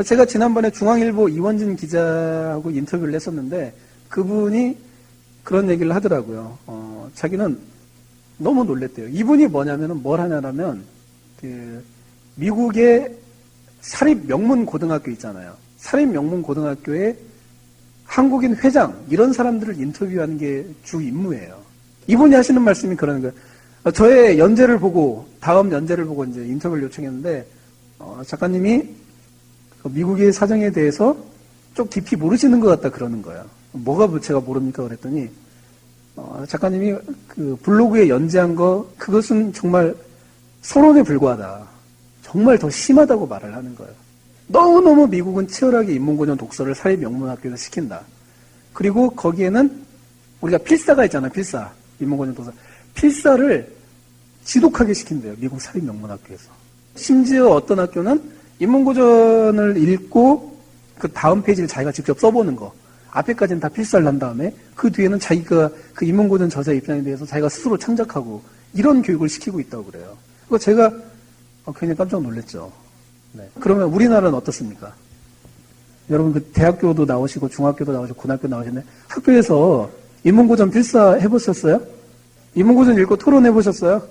제가 지난번에 중앙일보 이원진 기자하고 인터뷰를 했었는데 그분이 그런 얘기를 하더라고요. 자기는 너무 놀랬대요. 이분이 뭐냐면 뭘 하냐면 미국의 사립 명문 고등학교 있잖아요. 사립 명문 고등학교에 한국인 회장 이런 사람들을 인터뷰하는 게 주 임무예요. 이분이 하시는 말씀이 그런 거예요. 저의 연재를 보고 다음 연재를 보고 이제 인터뷰를 요청했는데 작가님이 미국의 사정에 대해서 좀 깊이 모르시는 것 같다 그러는 거예요. 뭐가 제가 모릅니까 그랬더니 작가님이 그 블로그에 연재한 거 그것은 정말 서론에 불과하다. 정말 더 심하다고 말을 하는 거예요. 너무너무 미국은 치열하게 인문고전 독서를 사립 명문학교에서 시킨다. 그리고 거기에는 우리가 필사가 있잖아요. 필사. 인문고전 독서. 필사를 지독하게 시킨대요. 미국 사립 명문학교에서. 심지어 어떤 학교는 인문고전을 읽고 그 다음 페이지를 자기가 직접 써보는 거. 앞에까지는 다 필사를 한 다음에 그 뒤에는 자기가 그 인문고전 저자 입장에 대해서 자기가 스스로 창작하고 이런 교육을 시키고 있다고 그래요. 그거 제가 괜히 깜짝 놀랐죠. 네. 그러면 우리나라는 어떻습니까? 여러분 그 대학교도 나오시고 중학교도 나오시고 고등학교 나오시는데 학교에서 인문고전 필사 해보셨어요? 인문고전 읽고 토론해보셨어요?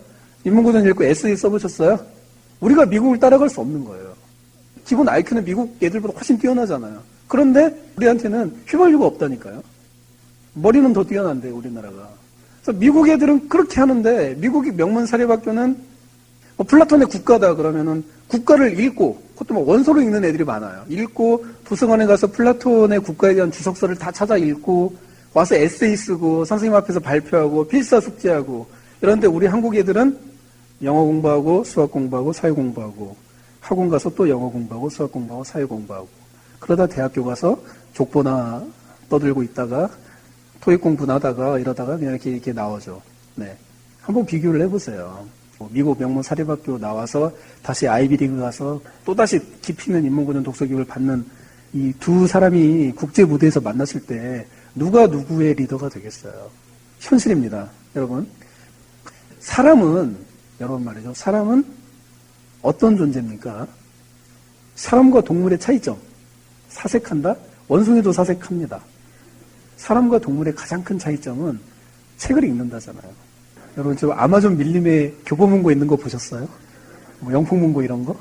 인문고전 읽고 에세이 써보셨어요? 우리가 미국을 따라갈 수 없는 거예요. 기본 IQ는 미국 애들보다 훨씬 뛰어나잖아요. 그런데 우리한테는 휘발유가 없다니까요. 머리는 더 뛰어난데 우리나라가. 그래서 미국 애들은 그렇게 하는데 미국의 명문 사립학교는 플라톤의 국가다 그러면은 국가를 읽고 그것도 원서로 읽는 애들이 많아요. 읽고 도서관에 가서 플라톤의 국가에 대한 주석서를 다 찾아 읽고 와서 에세이 쓰고 선생님 앞에서 발표하고 필사 숙제하고 이런데 우리 한국 애들은 영어 공부하고 수학 공부하고 사회 공부하고 학원 가서 또 영어 공부하고 수학 공부하고 사회 공부하고 그러다 대학교 가서 족보나 떠들고 있다가 토익 공부나 하다가 이러다가 그냥 이렇게 나오죠. 네. 한번 비교를 해보세요. 미국 명문 사립학교 나와서 다시 아이비리그 가서 또다시 깊이 있는 인문고전 독서교육을 받는 이 두 사람이 국제 무대에서 만났을 때 누가 누구의 리더가 되겠어요? 현실입니다. 여러분. 여러분 말이죠. 사람은 어떤 존재입니까? 사람과 동물의 차이점. 사색한다? 원숭이도 사색합니다. 사람과 동물의 가장 큰 차이점은 책을 읽는다잖아요. 여러분, 저 아마존 밀림에 교보문고 있는 거 보셨어요? 뭐 영풍문고 이런 거?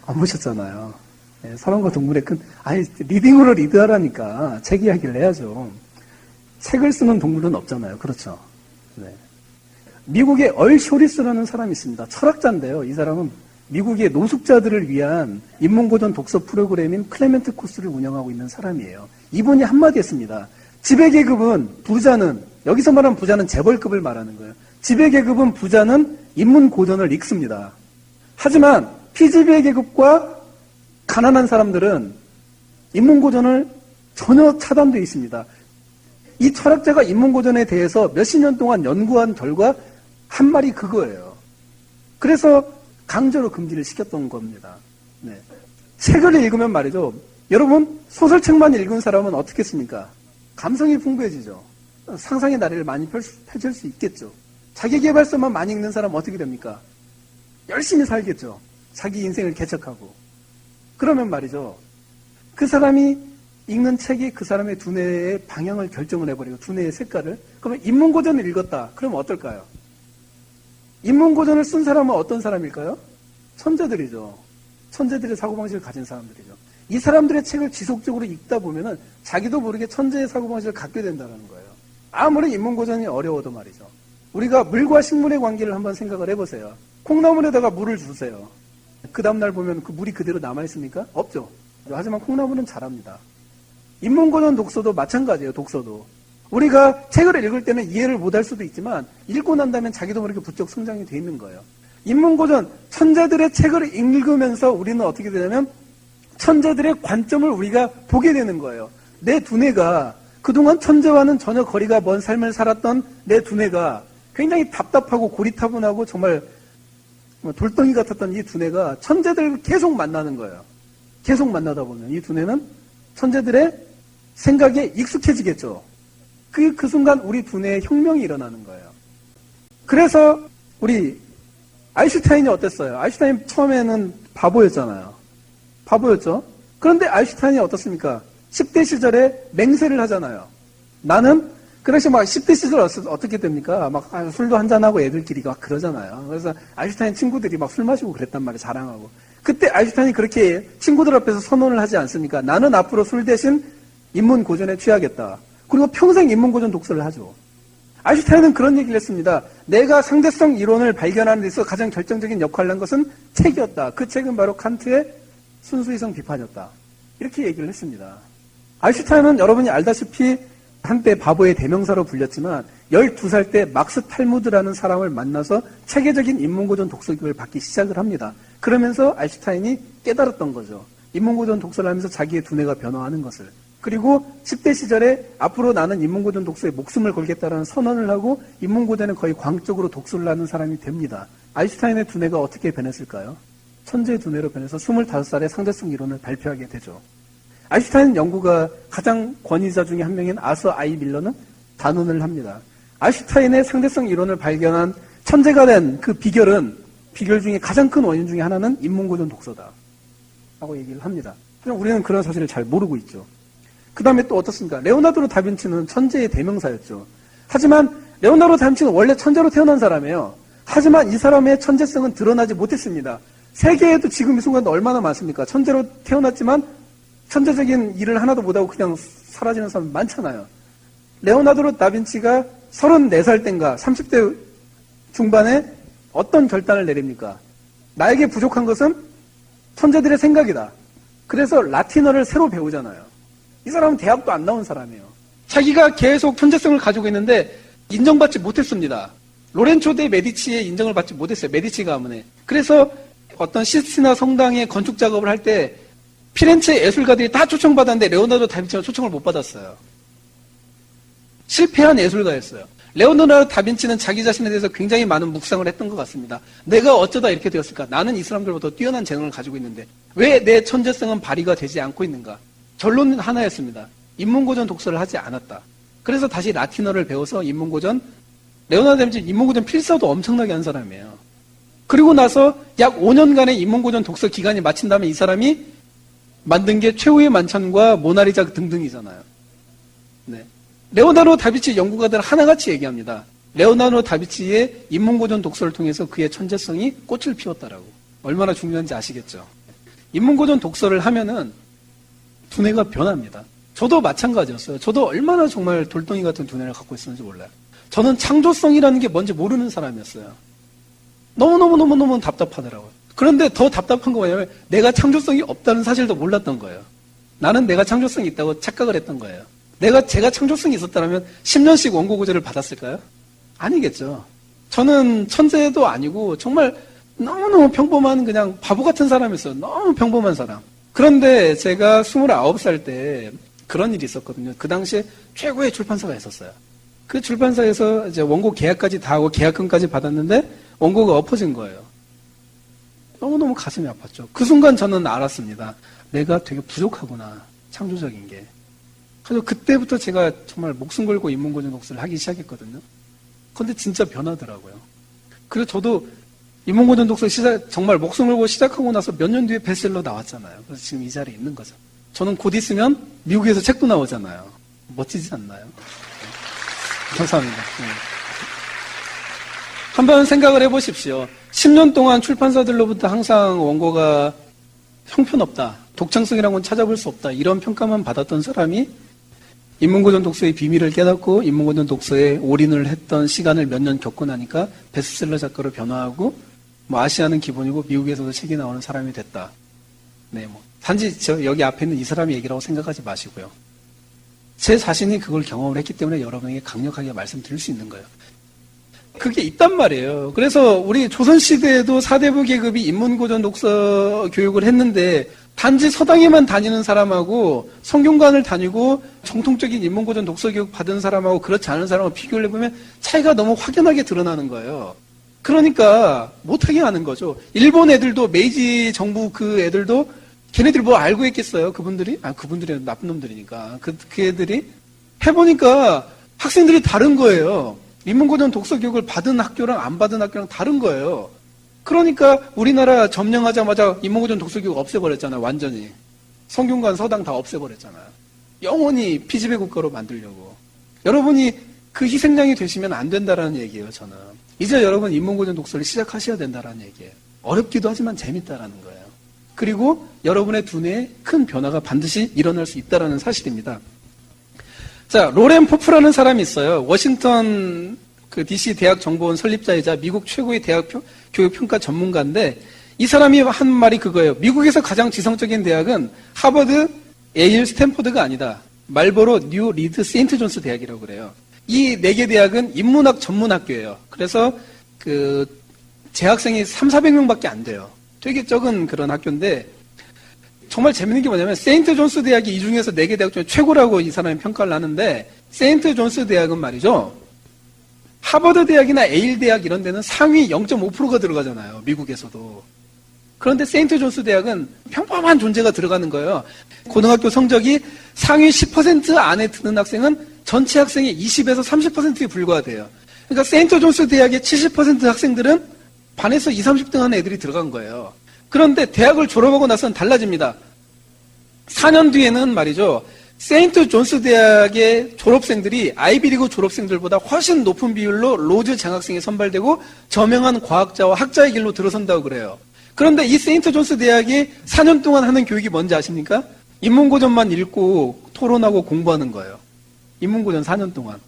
안 보셨잖아요. 네, 사람과 동물의 리딩으로 리드하라니까 책 이야기를 해야죠. 책을 쓰는 동물은 없잖아요. 그렇죠. 네. 미국의 얼 쇼리스라는 사람이 있습니다. 철학자인데요. 이 사람은 미국의 노숙자들을 위한 인문고전 독서 프로그램인 클레멘트 코스를 운영하고 있는 사람이에요. 이분이 한마디 했습니다. 지배계급은 부자는 여기서 말하는 부자는 재벌급을 말하는 거예요. 지배계급은 부자는 인문고전을 읽습니다. 하지만 피지배계급과 가난한 사람들은 인문고전을 전혀 차단되어 있습니다. 이 철학자가 인문고전에 대해서 몇십 년 동안 연구한 결과 한 말이 그거예요. 그래서 강제로 금지를 시켰던 겁니다. 네. 책을 읽으면 말이죠. 여러분 소설책만 읽은 사람은 어떻겠습니까? 감성이 풍부해지죠. 상상의 나래를 많이 펼칠 수 있겠죠. 자기계발서만 많이 읽는 사람은 어떻게 됩니까? 열심히 살겠죠. 자기 인생을 개척하고. 그러면 말이죠. 그 사람이 읽는 책이 그 사람의 두뇌의 방향을 결정을 해버리고 두뇌의 색깔을. 그러면 인문고전을 읽었다. 그러면 어떨까요? 인문고전을 쓴 사람은 어떤 사람일까요? 천재들이죠. 천재들의 사고방식을 가진 사람들이죠. 이 사람들의 책을 지속적으로 읽다 보면은 자기도 모르게 천재의 사고방식을 갖게 된다는 거예요. 아무리 인문고전이 어려워도 말이죠. 우리가 물과 식물의 관계를 한번 생각을 해보세요. 콩나물에다가 물을 주세요. 그 다음날 보면 그 물이 그대로 남아있습니까? 없죠. 하지만 콩나물은 자랍니다. 인문고전 독서도 마찬가지예요. 독서도. 우리가 책을 읽을 때는 이해를 못할 수도 있지만 읽고 난 다음에 자기도 모르게 부쩍 성장이 돼 있는 거예요. 인문고전 천재들의 책을 읽으면서 우리는 어떻게 되냐면 천재들의 관점을 우리가 보게 되는 거예요. 내 두뇌가 그동안 천재와는 전혀 거리가 먼 삶을 살았던 내 두뇌가 굉장히 답답하고 고리타분하고 정말 돌덩이 같았던 이 두뇌가 천재들을 계속 만나는 거예요. 계속 만나다 보면 이 두뇌는 천재들의 생각에 익숙해지겠죠. 그 순간 우리 두뇌에 혁명이 일어나는 거예요. 그래서 우리 아인슈타인이 어땠어요? 아인슈타인 처음에는 바보였잖아요. 바보였죠? 그런데 아인슈타인이 어떻습니까? 10대 시절에 맹세를 하잖아요. 나는 그 당시 막 10대 시절 어떻게 됩니까? 막 술도 한잔하고 애들끼리 막 그러잖아요. 그래서 아인슈타인 친구들이 막 술 마시고 그랬단 말이에요. 자랑하고. 그때 아인슈타인이 그렇게 친구들 앞에서 선언을 하지 않습니까? 나는 앞으로 술 대신 인문고전에 취하겠다. 그리고 평생 인문고전 독서를 하죠. 아인슈타인은 그런 얘기를 했습니다. 내가 상대성 이론을 발견하는 데 있어서 가장 결정적인 역할을 한 것은 책이었다. 그 책은 바로 칸트의 순수이성 비판이었다. 이렇게 얘기를 했습니다. 아인슈타인은 여러분이 알다시피 한때 바보의 대명사로 불렸지만 12살 때 막스 탈무드라는 사람을 만나서 체계적인 인문고전 독서 교육을 받기 시작을 합니다. 그러면서 아인슈타인이 깨달았던 거죠. 인문고전 독서를 하면서 자기의 두뇌가 변화하는 것을. 그리고 10대 시절에 앞으로 나는 인문고전 독서에 목숨을 걸겠다라는 선언을 하고 인문고전에 거의 광적으로 독서를 하는 사람이 됩니다. 아인슈타인의 두뇌가 어떻게 변했을까요? 천재의 두뇌로 변해서 25살에 상대성 이론을 발표하게 되죠. 아인슈타인 연구가 가장 권위자 중에 한 명인 아서 아이 밀러는 단언을 합니다. 아인슈타인의 상대성 이론을 발견한 천재가 된 그 비결 중에 가장 큰 원인 중에 하나는 인문고전 독서다 라고 얘기를 합니다. 그냥 우리는 그런 사실을 잘 모르고 있죠. 그 다음에 또 어떻습니까? 레오나르도 다빈치는 천재의 대명사였죠. 하지만 레오나르도 다빈치는 원래 천재로 태어난 사람이에요. 하지만 이 사람의 천재성은 드러나지 못했습니다. 세계에도 지금 이 순간 얼마나 많습니까? 천재로 태어났지만 천재적인 일을 하나도 못하고 그냥 사라지는 사람 많잖아요. 레오나르도 다빈치가 34살 땐가 30대 중반에 어떤 결단을 내립니까? 나에게 부족한 것은 천재들의 생각이다. 그래서 라틴어를 새로 배우잖아요. 이 사람은 대학도 안 나온 사람이에요. 자기가 계속 천재성을 가지고 있는데 인정받지 못했습니다. 로렌초 데 메디치의 인정을 받지 못했어요. 메디치 가문에. 그래서 어떤 시스티나 성당의 건축 작업을 할 때 피렌체 예술가들이 다 초청받았는데 레오나르도 다빈치가 초청을 못 받았어요. 실패한 예술가였어요. 레오나르도 다빈치는 자기 자신에 대해서 굉장히 많은 묵상을 했던 것 같습니다. 내가 어쩌다 이렇게 되었을까? 나는 이 사람들보다 뛰어난 재능을 가지고 있는데 왜 내 천재성은 발휘가 되지 않고 있는가? 결론은 하나였습니다. 인문고전 독서를 하지 않았다. 그래서 다시 라틴어를 배워서 레오나르도 다빈치 인문고전 필사도 엄청나게 한 사람이에요. 그리고 나서 약 5년간의 인문고전 독서 기간이 마친 다음에 이 사람이 만든 게 최후의 만찬과 모나리자 등등이잖아요. 네. 레오나르도 다빈치 연구가들 하나같이 얘기합니다. 레오나르도 다빈치의 인문고전 독서를 통해서 그의 천재성이 꽃을 피웠다라고. 얼마나 중요한지 아시겠죠? 인문고전 독서를 하면은 두뇌가 변합니다. 저도 마찬가지였어요. 저도 얼마나 정말 돌덩이 같은 두뇌를 갖고 있었는지 몰라요. 저는 창조성이라는 게 뭔지 모르는 사람이었어요. 너무너무 답답하더라고요. 그런데 더 답답한 거 뭐냐면 내가 창조성이 없다는 사실도 몰랐던 거예요. 나는 내가 창조성이 있다고 착각을 했던 거예요. 제가 창조성이 있었다면 10년씩 원고 구제를 받았을까요? 아니겠죠. 저는 천재도 아니고 정말 너무너무 평범한 그냥 바보 같은 사람이었어요. 너무 평범한 사람. 그런데 제가 29살 때 그런 일이 있었거든요. 그 당시에 최고의 출판사가 있었어요. 그 출판사에서 이제 원고 계약까지 다 하고 계약금까지 받았는데 원고가 엎어진 거예요. 너무너무 가슴이 아팠죠. 그 순간 저는 알았습니다. 내가 되게 부족하구나. 창조적인 게. 그래서 그때부터 제가 정말 목숨 걸고 인문고전 독서를 하기 시작했거든요. 근데 진짜 변하더라고요. 그래서 저도 인문고전 독서 정말 목숨 걸고 시작하고 나서 몇 년 뒤에 베스트셀러 나왔잖아요. 그래서 지금 이 자리에 있는 거죠. 저는 곧 있으면 미국에서 책도 나오잖아요. 멋지지 않나요? 네. 감사합니다. 네. 한번 생각을 해보십시오. 10년 동안 출판사들로부터 항상 원고가 형편없다. 독창성이라는 건 찾아볼 수 없다. 이런 평가만 받았던 사람이 인문고전 독서의 비밀을 깨닫고 인문고전 독서에 올인을 했던 시간을 몇 년 겪고 나니까 베스트셀러 작가로 변화하고 아시아는 기본이고 미국에서도 책이 나오는 사람이 됐다. 네, 단지 여기 앞에 있는 이 사람의 얘기라고 생각하지 마시고요. 제 자신이 그걸 경험을 했기 때문에 여러분에게 강력하게 말씀드릴 수 있는 거예요. 그게 있단 말이에요. 그래서 우리 조선시대에도 사대부 계급이 인문고전 독서 교육을 했는데 단지 서당에만 다니는 사람하고 성균관을 다니고 정통적인 인문고전 독서 교육 받은 사람하고 그렇지 않은 사람하고 비교를 해보면 차이가 너무 확연하게 드러나는 거예요. 그러니까 못하게 하는 거죠. 일본 애들도 메이지 정부 그 애들도 걔네들이 뭐 알고 있겠어요. 그분들이 나쁜 놈들이니까 그 애들이 해보니까 학생들이 다른 거예요. 인문고전 독서 교육을 받은 학교랑 안 받은 학교랑 다른 거예요. 그러니까 우리나라 점령하자마자 인문고전 독서 교육 없애버렸잖아요. 완전히. 성균관 서당 다 없애버렸잖아요. 영원히 피지배 국가로 만들려고. 여러분이 그 희생양이 되시면 안 된다라는 얘기예요, 저는. 이제 여러분 인문고전 독서를 시작하셔야 된다라는 얘기예요. 어렵기도 하지만 재밌다라는 거예요. 그리고 여러분의 두뇌에 큰 변화가 반드시 일어날 수 있다라는 사실입니다. 자, 로렌 포프라는 사람이 있어요. 워싱턴 DC 대학 정보원 설립자이자 미국 최고의 대학 교육 평가 전문가인데 이 사람이 한 말이 그거예요. 미국에서 가장 지성적인 대학은 하버드, 예일, 스탠포드가 아니다. 말보로, 뉴, 리드, 세인트 존스 대학이라고 그래요. 이 4개 대학은 인문학 전문 학교예요. 그래서 재학생이 300~400명밖에 안 돼요. 되게 적은 그런 학교인데 정말 재밌는 게 뭐냐면 세인트 존스 대학이 이 중에서 4개 대학 중에 최고라고 이 사람이 평가를 하는데 세인트 존스 대학은 말이죠. 하버드 대학이나 예일 대학 이런 데는 상위 0.5%가 들어가잖아요. 미국에서도. 그런데 세인트 존스 대학은 평범한 존재가 들어가는 거예요. 고등학교 성적이 상위 10% 안에 드는 학생은 전체 학생의 20에서 30%에 불과하대요. 그러니까 세인트 존스 대학의 70% 학생들은 반에서 20, 30등 하는 애들이 들어간 거예요. 그런데 대학을 졸업하고 나서는 달라집니다. 4년 뒤에는 말이죠. 세인트 존스 대학의 졸업생들이 아이비리그 졸업생들보다 훨씬 높은 비율로 로즈 장학생에 선발되고 저명한 과학자와 학자의 길로 들어선다고 그래요. 그런데 이 세인트 존스 대학이 4년 동안 하는 교육이 뭔지 아십니까? 인문고전만 읽고 토론하고 공부하는 거예요. 인문고전 4년 동안.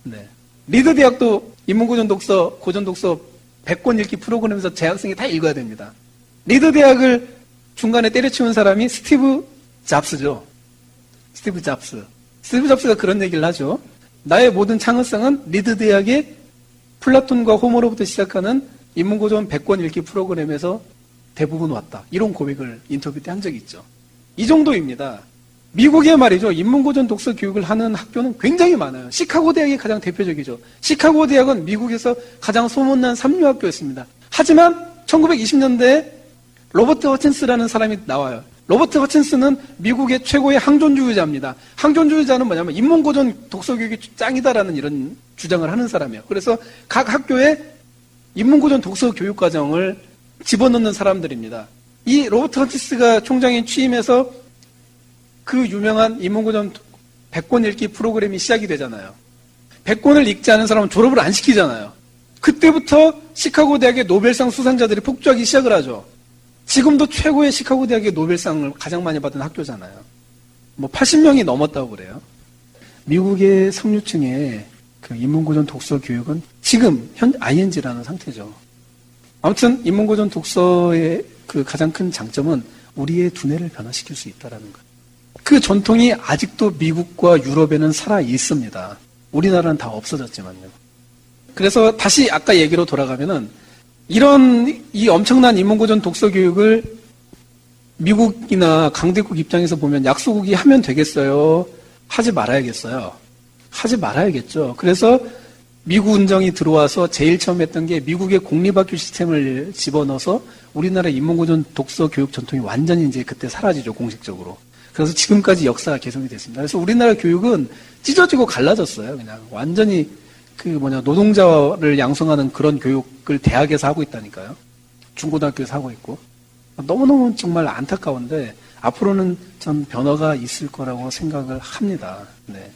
네. 리드 대학도 인문고전 독서, 고전 독서 100권 읽기 프로그램에서 재학생이 다 읽어야 됩니다. 리드 대학을 중간에 때려치운 사람이 스티브 잡스죠. 스티브 잡스. 스티브 잡스가 그런 얘기를 하죠. 나의 모든 창의성은 리드 대학의 플라톤과 호모로부터 시작하는 인문고전 100권 읽기 프로그램에서 대부분 왔다. 이런 고백을 인터뷰 때 한 적이 있죠. 이 정도입니다. 미국에 말이죠. 인문고전 독서 교육을 하는 학교는 굉장히 많아요. 시카고 대학이 가장 대표적이죠. 시카고 대학은 미국에서 가장 소문난 삼류학교였습니다. 하지만 1920년대에 로버트 허친스라는 사람이 나와요. 로버트 허친스는 미국의 최고의 항존주의자입니다. 항존주의자는 뭐냐면 인문고전 독서교육이 짱이다라는 이런 주장을 하는 사람이에요. 그래서 각 학교에 인문고전 독서교육과정을 집어넣는 사람들입니다. 이 로버트 허친스가 총장에 취임해서 그 유명한 인문고전 100권 읽기 프로그램이 시작이 되잖아요. 100권을 읽지 않은 사람은 졸업을 안 시키잖아요. 그때부터 시카고 대학의 노벨상 수상자들이 폭주하기 시작을 하죠. 지금도 최고의 시카고 대학의 노벨상을 가장 많이 받은 학교잖아요. 80명이 넘었다고 그래요. 미국의 상류층의 그 인문고전 독서 교육은 지금 현 ING라는 상태죠. 아무튼 인문고전 독서의 그 가장 큰 장점은 우리의 두뇌를 변화시킬 수 있다는 거예요. 그 전통이 아직도 미국과 유럽에는 살아 있습니다. 우리나라는 다 없어졌지만요. 그래서 다시 아까 얘기로 돌아가면은 이런 이 엄청난 인문고전 독서 교육을 미국이나 강대국 입장에서 보면 약소국이 하면 되겠어요? 하지 말아야겠어요? 하지 말아야겠죠. 그래서 미국 운정이 들어와서 제일 처음 했던 게 미국의 공립학교 시스템을 집어넣어서 우리나라 인문고전 독서 교육 전통이 완전히 이제 그때 사라지죠, 공식적으로. 그래서 지금까지 역사가 계속이 됐습니다. 그래서 우리나라 교육은 찢어지고 갈라졌어요. 그냥 완전히 노동자를 양성하는 그런 교육을 대학에서 하고 있다니까요. 중고등학교에서 하고 있고. 너무너무 정말 안타까운데 앞으로는 전 변화가 있을 거라고 생각을 합니다. 네.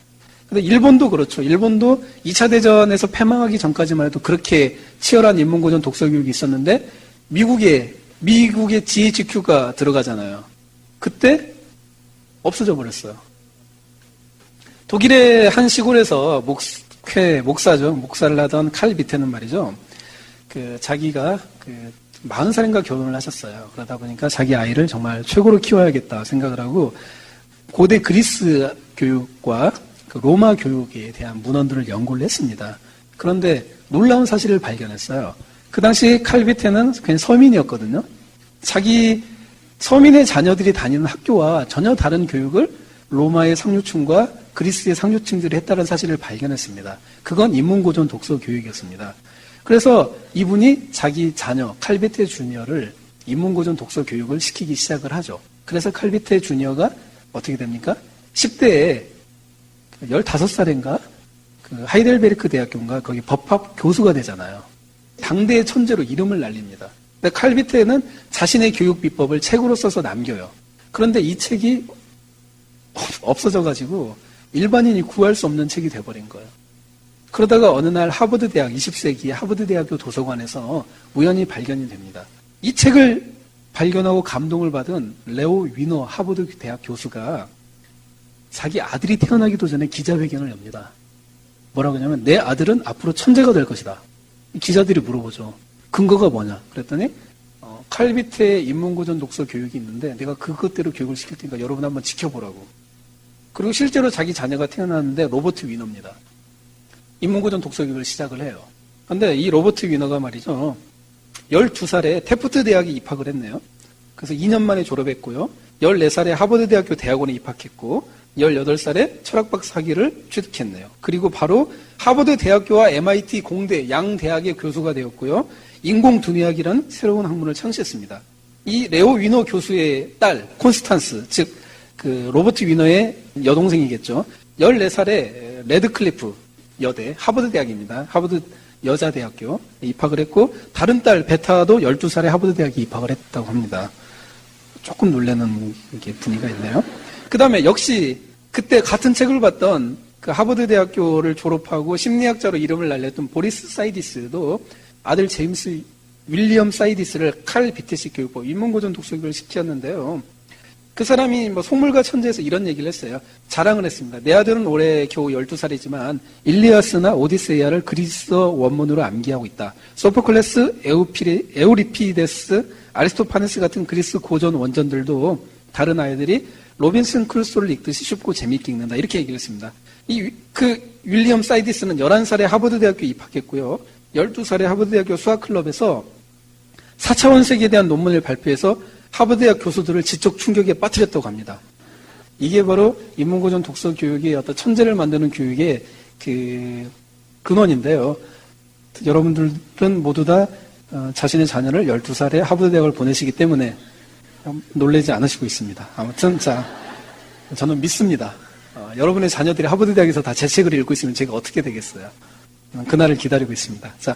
근데 일본도 그렇죠. 일본도 2차 대전에서 패망하기 전까지만 해도 그렇게 치열한 인문고전 독서 교육이 있었는데 미국의 GHQ가 들어가잖아요. 그때 없어져 버렸어요. 독일의 한 시골에서 목사를 하던 칼 비테는 말이죠. 자기가 40살인가 결혼을 하셨어요. 그러다 보니까 자기 아이를 정말 최고로 키워야겠다 생각을 하고 고대 그리스 교육과 로마 교육에 대한 문헌들을 연구를 했습니다. 그런데 놀라운 사실을 발견했어요. 그 당시 칼 비테는 그냥 서민이었거든요. 자기 서민의 자녀들이 다니는 학교와 전혀 다른 교육을 로마의 상류층과 그리스의 상류층들이 했다는 사실을 발견했습니다. 그건 인문고전 독서 교육이었습니다. 그래서 이분이 자기 자녀 칼비테 주니어를 인문고전 독서 교육을 시키기 시작을 하죠. 그래서 칼비테 주니어가 어떻게 됩니까? 10대에 15살인가 하이델베르크 대학교인가 거기 법학 교수가 되잖아요. 당대의 천재로 이름을 날립니다. 근데 칼비테는 자신의 교육 비법을 책으로 써서 남겨요. 그런데 이 책이 없어져가지고 일반인이 구할 수 없는 책이 돼버린 거예요. 그러다가 어느 날 하버드 대학, 20세기 하버드 대학교 도서관에서 우연히 발견이 됩니다. 이 책을 발견하고 감동을 받은 레오 위너 하버드 대학 교수가 자기 아들이 태어나기도 전에 기자회견을 엽니다. 뭐라고 하냐면 내 아들은 앞으로 천재가 될 것이다. 기자들이 물어보죠. 근거가 뭐냐? 그랬더니 칼비트의 인문고전 독서 교육이 있는데 내가 그것대로 교육을 시킬 테니까 여러분 한번 지켜보라고. 그리고 실제로 자기 자녀가 태어났는데 로버트 위너입니다. 인문고전 독서 교육을 시작을 해요. 그런데 이 로버트 위너가 말이죠. 12살에 테프트 대학에 입학을 했네요. 그래서 2년 만에 졸업했고요. 14살에 하버드 대학교 대학원에 입학했고 18살에 철학박사 학위를 취득했네요. 그리고 바로 하버드 대학교와 MIT 공대 양 대학의 교수가 되었고요. 인공두뇌학이라는 새로운 학문을 창시했습니다. 이 레오 위너 교수의 딸 콘스탄스, 즉 그 로버트 위너의 여동생이겠죠. 14살에 레드클리프 여대 하버드 대학입니다. 하버드 여자대학교 입학을 했고 다른 딸 베타도 12살에 하버드 대학에 입학을 했다고 합니다. 조금 놀라는 분위기가 있네요. 그 다음에 역시 그때 같은 책을 봤던 그 하버드 대학교를 졸업하고 심리학자로 이름을 날렸던 보리스 사이디스도 아들 제임스 윌리엄 사이디스를 칼 비테시 교육법 인문고전 독서교육을 시켰는데요. 그 사람이 뭐 속물과 천재에서 이런 얘기를 했어요. 자랑을 했습니다. 내 아들은 올해 겨우 12살이지만 일리아스나 오디세이아를 그리스어 원문으로 암기하고 있다. 소포클레스, 에우리피데스, 아리스토파네스 같은 그리스 고전 원전들도 다른 아이들이 로빈슨 크루소를 읽듯이 쉽고 재미있게 읽는다. 이렇게 얘기를 했습니다. 그 윌리엄 사이디스는 11살에 하버드 대학교에 입학했고요. 12살에 하버드 대학교 수학클럽에서 4차원 세계에 대한 논문을 발표해서 하버드 대학 교수들을 지적 충격에 빠뜨렸다고 합니다. 이게 바로 인문고전 독서 교육의 어떤 천재를 만드는 교육의 그 근원인데요. 여러분들은 모두 다 자신의 자녀를 12살에 하버드 대학을 보내시기 때문에 놀라지 않으시고 있습니다. 아무튼 저는 믿습니다. 여러분의 자녀들이 하버드 대학에서 다 제 책을 읽고 있으면 제가 어떻게 되겠어요? 그날을 기다리고 있습니다. 자,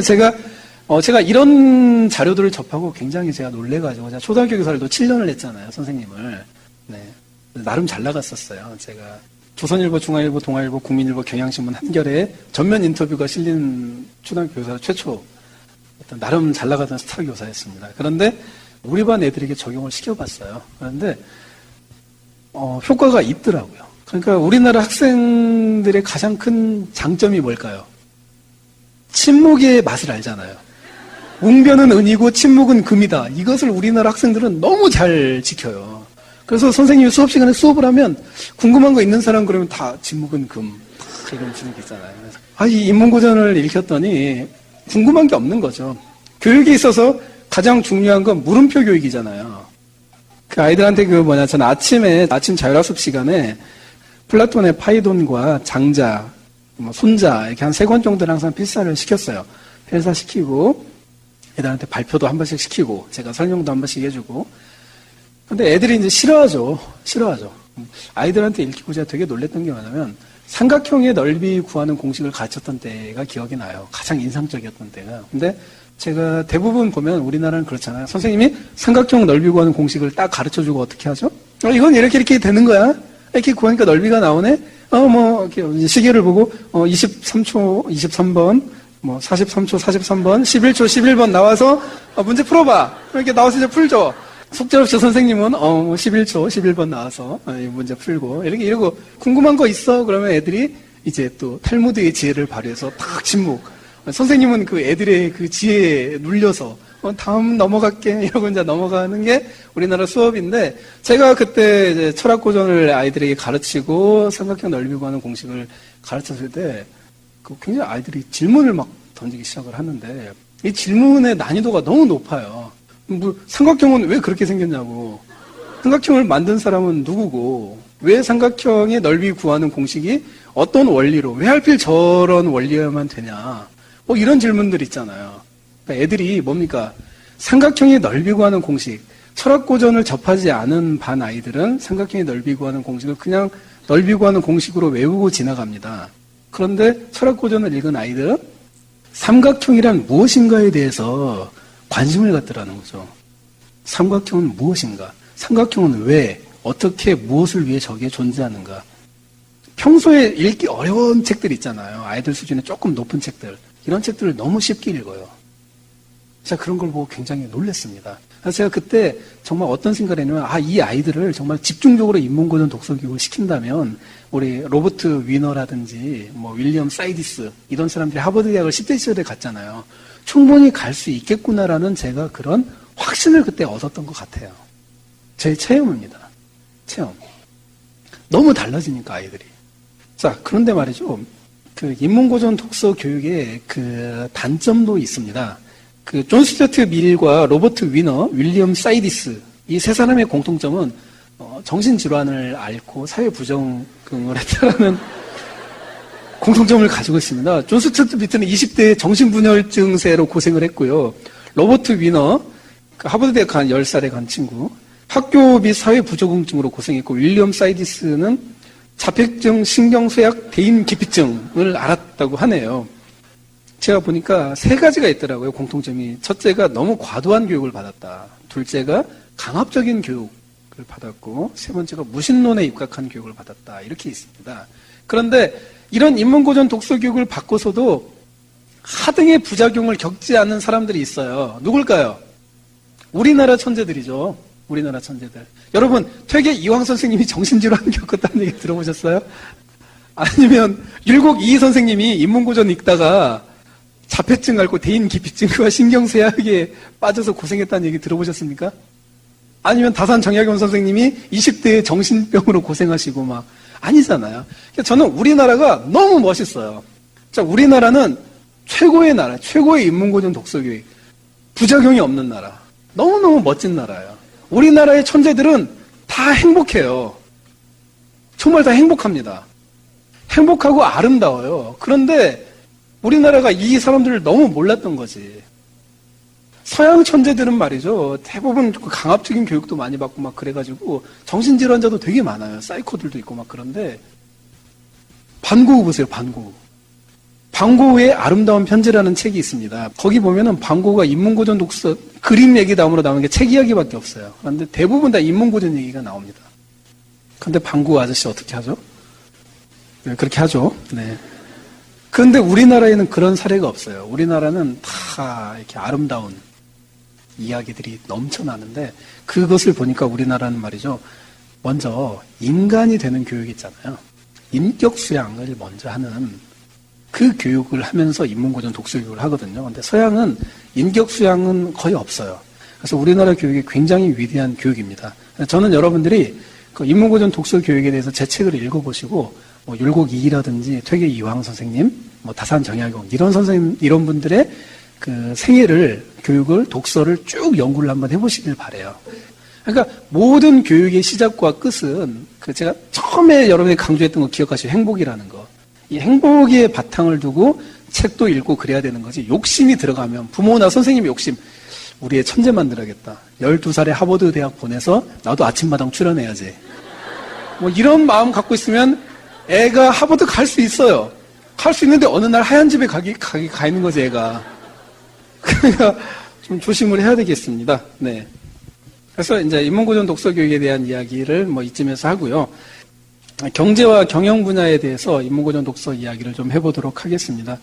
제가 이런 자료들을 접하고 굉장히 제가 놀래가지고, 제가 초등학교 교사를 7년을 했잖아요, 선생님을. 네. 나름 잘 나갔었어요. 제가 조선일보, 중앙일보, 동아일보, 국민일보, 경향신문 한겨레에 전면 인터뷰가 실린 초등학교 교사 최초, 나름 잘 나가던 스타 교사였습니다. 그런데 우리 반 애들에게 적용을 시켜봤어요. 그런데, 효과가 있더라고요. 그러니까 우리나라 학생들의 가장 큰 장점이 뭘까요? 침묵의 맛을 알잖아요. 웅변은 은이고 침묵은 금이다. 이것을 우리나라 학생들은 너무 잘 지켜요. 그래서 선생님이 수업 시간에 수업을 하면 궁금한 거 있는 사람 그러면 다 침묵은 금. 이런 주는 게 있잖아요. 이 인문고전을 읽혔더니 궁금한 게 없는 거죠. 교육에 있어서 가장 중요한 건 물음표 교육이잖아요. 그 아이들한테 저는 아침 자율학습 시간에 플라톤의 파이돈과 장자, 손자 이렇게 한 3권 정도를 항상 필사를 시켰어요. 필사시키고 애들한테 발표도 한 번씩 시키고 제가 설명도 한 번씩 해주고. 근데 애들이 이제 싫어하죠. 아이들한테 읽히고 제가 되게 놀랬던 게 뭐냐면 삼각형의 넓이 구하는 공식을 가르쳤던 때가 기억이 나요. 가장 인상적이었던 때가. 근데 제가 대부분 보면 우리나라는 그렇잖아요. 선생님이 삼각형 넓이 구하는 공식을 딱 가르쳐주고 어떻게 하죠? 이건 이렇게 되는 거야. 이렇게 구하니까 넓이가 나오네? 이렇게 시계를 보고, 23초, 23번, 43초, 43번, 11초, 11번 나와서, 문제 풀어봐. 이렇게 나와서 이제 풀죠. 속절없이 선생님은, 11초, 11번 나와서, 문제 풀고, 이러고, 궁금한 거 있어? 그러면 애들이 이제 또 탈무드의 지혜를 발휘해서 탁 침묵. 선생님은 그 애들의 그 지혜에 눌려서, 다음 넘어갈게. 이러고 이제 넘어가는 게 우리나라 수업인데, 제가 그때 이제 철학고전을 아이들에게 가르치고 삼각형 넓이 구하는 공식을 가르쳤을 때, 굉장히 아이들이 질문을 막 던지기 시작을 하는데, 이 질문의 난이도가 너무 높아요. 삼각형은 왜 그렇게 생겼냐고. 삼각형을 만든 사람은 누구고, 왜 삼각형의 넓이 구하는 공식이 어떤 원리로, 왜 하필 저런 원리여야만 되냐. 이런 질문들 있잖아요. 그러니까 애들이 뭡니까? 삼각형의 넓이 구하는 공식. 철학고전을 접하지 않은 반 아이들은 삼각형의 넓이 구하는 공식을 그냥 넓이 구하는 공식으로 외우고 지나갑니다. 그런데 철학고전을 읽은 아이들은 삼각형이란 무엇인가에 대해서 관심을 갖더라는 거죠. 삼각형은 무엇인가? 삼각형은 왜, 어떻게, 무엇을 위해 저게 존재하는가? 평소에 읽기 어려운 책들 있잖아요. 아이들 수준의 조금 높은 책들. 이런 책들을 너무 쉽게 읽어요. 제가 그런 걸 보고 굉장히 놀랐습니다. 그래서 제가 그때 정말 어떤 생각을 했냐면, 이 아이들을 정말 집중적으로 인문고전 독서교육을 시킨다면, 우리 로버트 위너라든지, 윌리엄 사이디스, 이런 사람들이 하버드 대학을 10대 시절에 갔잖아요. 충분히 갈 수 있겠구나라는 제가 그런 확신을 그때 얻었던 것 같아요. 제 체험입니다. 체험. 너무 달라지니까, 아이들이. 자, 그런데 말이죠. 그 인문고전 독서 교육의 그 단점도 있습니다. 그 존 스튜어트 밀과 로버트 위너, 윌리엄 사이디스 이 세 사람의 공통점은 정신질환을 앓고 사회 부적응을 했다라는 공통점을 가지고 있습니다. 존 스튜어트 밀은 20대에 정신분열증세로 고생을 했고요. 로버트 위너, 그 하버드 대학 간 10살에 간 친구, 학교 및 사회 부적응증으로 고생했고, 윌리엄 사이디스는 자폐증, 신경쇠약, 대인기피증을 앓았다고 하네요. 제가 보니까 세 가지가 있더라고요, 공통점이. 첫째가 너무 과도한 교육을 받았다. 둘째가 강압적인 교육을 받았고, 세 번째가 무신론에 입각한 교육을 받았다. 이렇게 있습니다. 그런데 이런 인문고전 독서교육을 받고서도 하등의 부작용을 겪지 않는 사람들이 있어요. 누굴까요? 우리나라 천재들이죠. 우리나라 천재들. 여러분, 퇴계 이황 선생님이 정신질환 겪었다는 얘기 들어보셨어요? 아니면 율곡 이희 선생님이 인문고전 읽다가 자폐증 앓고 대인기피증과 신경쇠약에 빠져서 고생했다는 얘기 들어보셨습니까? 아니면 다산 정약용 선생님이 20대에 정신병으로 고생하시고 막 아니잖아요. 그러니까 저는 우리나라가 너무 멋있어요. 자, 우리나라는 최고의 나라, 최고의 인문고전 독서교육, 부작용이 없는 나라, 너무너무 멋진 나라예요. 우리나라의 천재들은 다 행복해요. 정말 다 행복합니다. 행복하고 아름다워요. 그런데 우리나라가 이 사람들을 너무 몰랐던 거지. 서양 천재들은 말이죠. 대부분 강압적인 교육도 많이 받고 막 그래가지고 정신질환자도 되게 많아요. 사이코들도 있고 막 그런데 반고흐 보세요. 반고흐. 반고흐의 아름다운 편지라는 책이 있습니다. 거기 보면은 반고흐가 인문고전 독서 그림 얘기 다음으로 나오는 게 책 이야기밖에 없어요. 그런데 대부분 다 인문고전 얘기가 나옵니다. 그런데 반고흐 아저씨 어떻게 하죠? 네, 그렇게 하죠. 네. 그런데 우리나라에는 그런 사례가 없어요. 우리나라는 다 이렇게 아름다운 이야기들이 넘쳐나는데 그것을 보니까 우리나라는 말이죠. 먼저 인간이 되는 교육이 있잖아요. 인격 수양을 먼저 하는 그 교육을 하면서 인문고전 독서교육을 하거든요. 근데 서양은 인격 수양은 거의 없어요. 그래서 우리나라 교육이 굉장히 위대한 교육입니다. 저는 여러분들이 그 인문고전 독서교육에 대해서 제 책을 읽어보시고 율곡 이희라든지 퇴계 이황 선생님, 다산 정약용 이런 분들의 그 생애를 교육을 독서를 쭉 연구를 한번 해보시길 바래요. 그러니까 모든 교육의 시작과 끝은 그 제가 처음에 여러분이 강조했던 거 기억하시죠? 행복이라는 거. 이 행복의 바탕을 두고 책도 읽고 그래야 되는 거지. 욕심이 들어가면 부모나 선생님의 욕심. 우리의 천재 만들어야겠다. 12살에 하버드 대학 보내서 나도 아침마당 출연해야지. 이런 마음 갖고 있으면 애가 하버드 갈 수 있어요. 갈 수 있는데 어느 날 하얀 집에 가 있는 거지, 애가. 그러니까 좀 조심을 해야 되겠습니다. 네. 그래서 이제 인문고전 독서교육에 대한 이야기를 이쯤에서 하고요. 경제와 경영 분야에 대해서 인문고전 독서 이야기를 좀 해보도록 하겠습니다.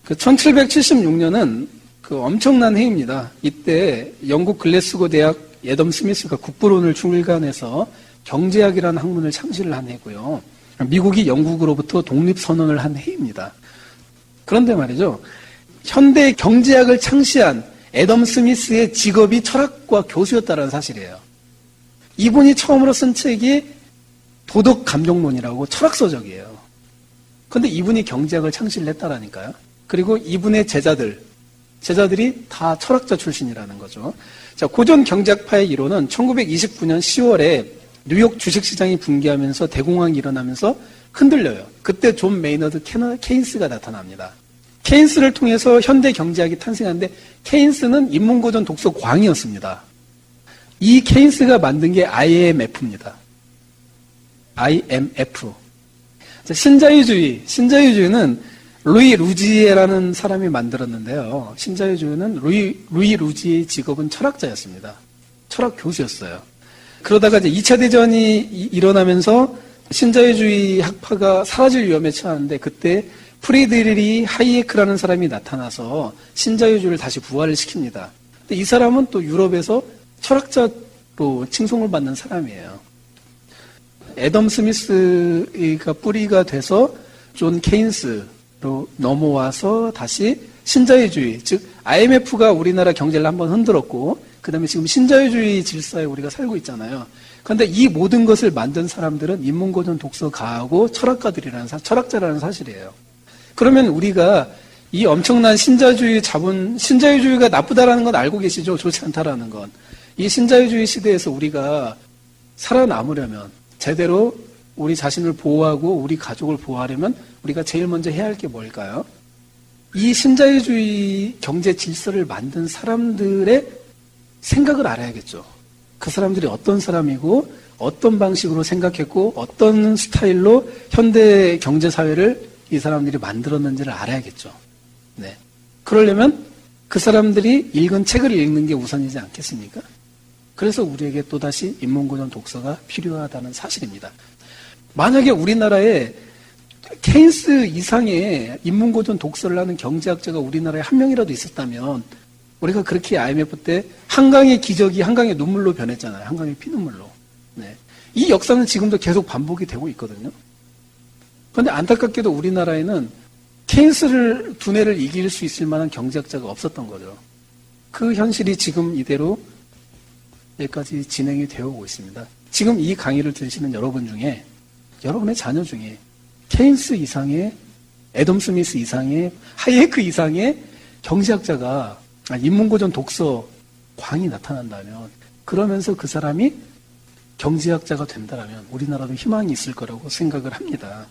그 1776년은 그 엄청난 해입니다. 이때 영국 글래스고 대학 애덤 스미스가 국부론을 출간해서 경제학이라는 학문을 창시를 한 해고요. 미국이 영국으로부터 독립선언을 한 해입니다. 그런데 말이죠. 현대 경제학을 창시한 애덤 스미스의 직업이 철학과 교수였다는 사실이에요. 이분이 처음으로 쓴 책이 도덕감정론이라고 철학서적이에요. 그런데 이분이 경제학을 창시를 했다라니까요. 그리고 이분의 제자들이 다 철학자 출신이라는 거죠. 자, 고전 경제학파의 이론은 1929년 10월에 뉴욕 주식시장이 붕괴하면서 대공황이 일어나면서 흔들려요. 그때 존 메이너드 케인스가 나타납니다. 케인스를 통해서 현대 경제학이 탄생하는데 케인스는 인문고전 독서 광이었습니다. 이 케인스가 만든 게 IMF입니다. IMF. 신자유주의는 루이 루지에라는 사람이 만들었는데요. 신자유주의는 루이 루지의 직업은 철학자였습니다. 철학 교수였어요. 그러다가 이제 2차 대전이 일어나면서 신자유주의 학파가 사라질 위험에 처하는데 그때 프리드리히 하이에크라는 사람이 나타나서 신자유주의를 다시 부활을 시킵니다. 근데 이 사람은 또 유럽에서 철학자로 칭송을 받는 사람이에요. 애덤 스미스가 뿌리가 돼서 존 케인스로 넘어와서 다시 신자유주의, 즉 IMF가 우리나라 경제를 한번 흔들었고 그 다음에 지금 신자유주의 질서에 우리가 살고 있잖아요. 그런데 이 모든 것을 만든 사람들은 인문고전 독서가하고 철학자라는 사실이에요. 그러면 우리가 이 엄청난 신자유주의가 나쁘다라는 건 알고 계시죠? 좋지 않다라는 건. 이 신자유주의 시대에서 우리가 살아남으려면 제대로 우리 자신을 보호하고 우리 가족을 보호하려면 우리가 제일 먼저 해야 할 게 뭘까요? 이 신자유주의 경제 질서를 만든 사람들의 생각을 알아야겠죠. 그 사람들이 어떤 사람이고 어떤 방식으로 생각했고 어떤 스타일로 현대 경제사회를 이 사람들이 만들었는지를 알아야겠죠. 네. 그러려면 그 사람들이 읽은 책을 읽는 게 우선이지 않겠습니까? 그래서 우리에게 또다시 인문고전 독서가 필요하다는 사실입니다. 만약에 우리나라에 케인스 이상의 인문고전 독서를 하는 경제학자가 우리나라에 한 명이라도 있었다면 우리가 그렇게 IMF 때 한강의 기적이 한강의 눈물로 변했잖아요. 한강의 피눈물로. 네. 이 역사는 지금도 계속 반복이 되고 있거든요. 그런데 안타깝게도 우리나라에는 케인스를 두뇌를 이길 수 있을 만한 경제학자가 없었던 거죠. 그 현실이 지금 이대로 여기까지 진행이 되어 오고 있습니다. 지금 이 강의를 들으시는 여러분 중에 여러분의 자녀 중에 케인스 이상의 애덤 스미스 이상의 하이에크 이상의 경제학자가 인문고전 독서 광이 나타난다면 그러면서 그 사람이 경제학자가 된다면 우리나라도 희망이 있을 거라고 생각을 합니다.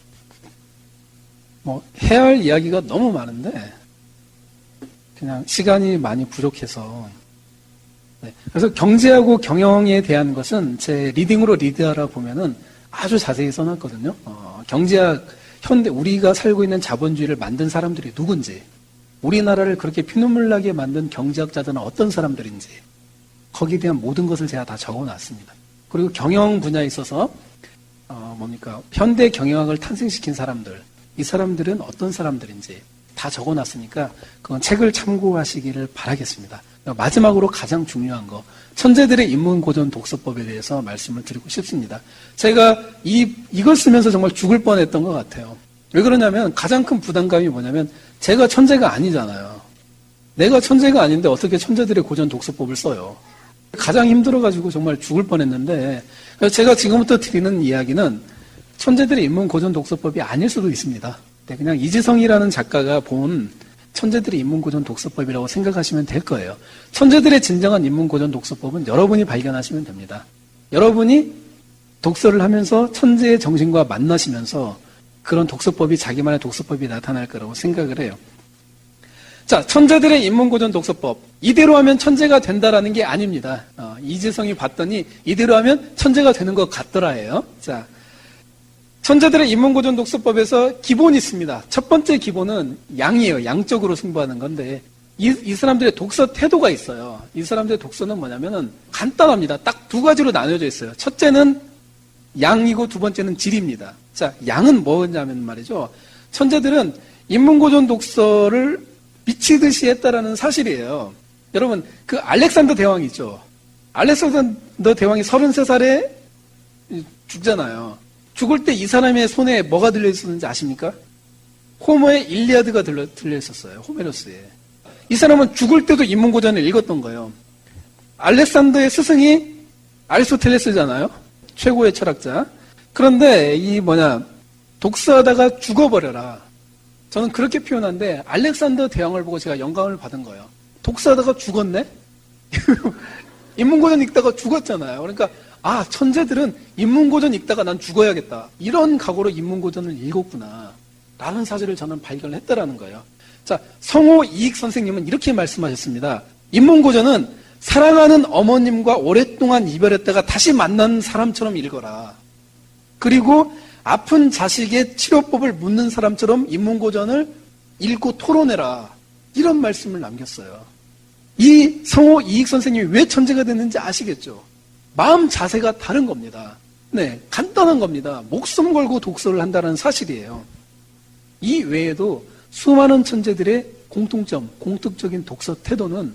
해야 할 이야기가 너무 많은데 그냥 시간이 많이 부족해서 네. 그래서 경제하고 경영에 대한 것은 제 리딩으로 리드하라 보면은 아주 자세히 써놨거든요. 경제학, 현대, 우리가 살고 있는 자본주의를 만든 사람들이 누군지, 우리나라를 그렇게 피눈물 나게 만든 경제학자들은 어떤 사람들인지, 거기에 대한 모든 것을 제가 다 적어놨습니다. 그리고 경영 분야에 있어서, 현대 경영학을 탄생시킨 사람들, 이 사람들은 어떤 사람들인지 다 적어놨으니까, 그건 책을 참고하시기를 바라겠습니다. 마지막으로 가장 중요한 거, 천재들의 인문고전 독서법에 대해서 말씀을 드리고 싶습니다. 제가 이걸 쓰면서 정말 죽을 뻔했던 것 같아요. 왜 그러냐면 가장 큰 부담감이 뭐냐면 제가 천재가 아니잖아요. 내가 천재가 아닌데 어떻게 천재들의 고전 독서법을 써요. 가장 힘들어가지고 정말 죽을 뻔했는데 제가 지금부터 드리는 이야기는 천재들의 인문고전 독서법이 아닐 수도 있습니다. 그냥 이지성이라는 작가가 본 천재들의 인문고전 독서법이라고 생각하시면 될 거예요. 천재들의 진정한 인문고전 독서법은 여러분이 발견하시면 됩니다. 여러분이 독서를 하면서 천재의 정신과 만나시면서 그런 독서법이 자기만의 독서법이 나타날 거라고 생각을 해요. 자, 천재들의 인문고전 독서법. 이대로 하면 천재가 된다라는 게 아닙니다. 이지성이 봤더니 이대로 하면 천재가 되는 것 같더라예요. 자, 천재들의 인문고전 독서법에서 기본이 있습니다. 첫 번째 기본은 양이에요. 양적으로 승부하는 건데 이 사람들의 독서 태도가 있어요. 이 사람들의 독서는 뭐냐면은 간단합니다. 딱 두 가지로 나눠져 있어요. 첫째는 양이고 두 번째는 질입니다. 자, 양은 뭐냐면 말이죠. 천재들은 인문고전 독서를 미치듯이 했다라는 사실이에요. 여러분, 그 알렉산더 대왕 있죠. 알렉산더 대왕이 33살에 죽잖아요. 죽을 때 이 사람의 손에 뭐가 들려있었는지 아십니까? 호머의 일리아드가 들려있었어요. 호메로스에. 이 사람은 죽을 때도 인문고전을 읽었던 거예요. 알렉산더의 스승이 아리스토텔레스잖아요. 최고의 철학자. 그런데 독서하다가 죽어버려라. 저는 그렇게 표현한데 알렉산더 대왕을 보고 제가 영감을 받은 거예요. 독서하다가 죽었네? 인문고전 읽다가 죽었잖아요. 그러니까 천재들은 인문고전 읽다가 난 죽어야겠다. 이런 각오로 인문고전을 읽었구나. 라는 사실을 저는 발견을 했다라는 거예요. 자, 성호 이익 선생님은 이렇게 말씀하셨습니다. 인문고전은 사랑하는 어머님과 오랫동안 이별했다가 다시 만난 사람처럼 읽어라. 그리고 아픈 자식의 치료법을 묻는 사람처럼 인문고전을 읽고 토론해라. 이런 말씀을 남겼어요. 이 성호 이익 선생님이 왜 천재가 됐는지 아시겠죠? 마음 자세가 다른 겁니다. 네, 간단한 겁니다. 목숨 걸고 독서를 한다는 사실이에요. 이 외에도 수많은 천재들의 공통점, 공통적인 독서 태도는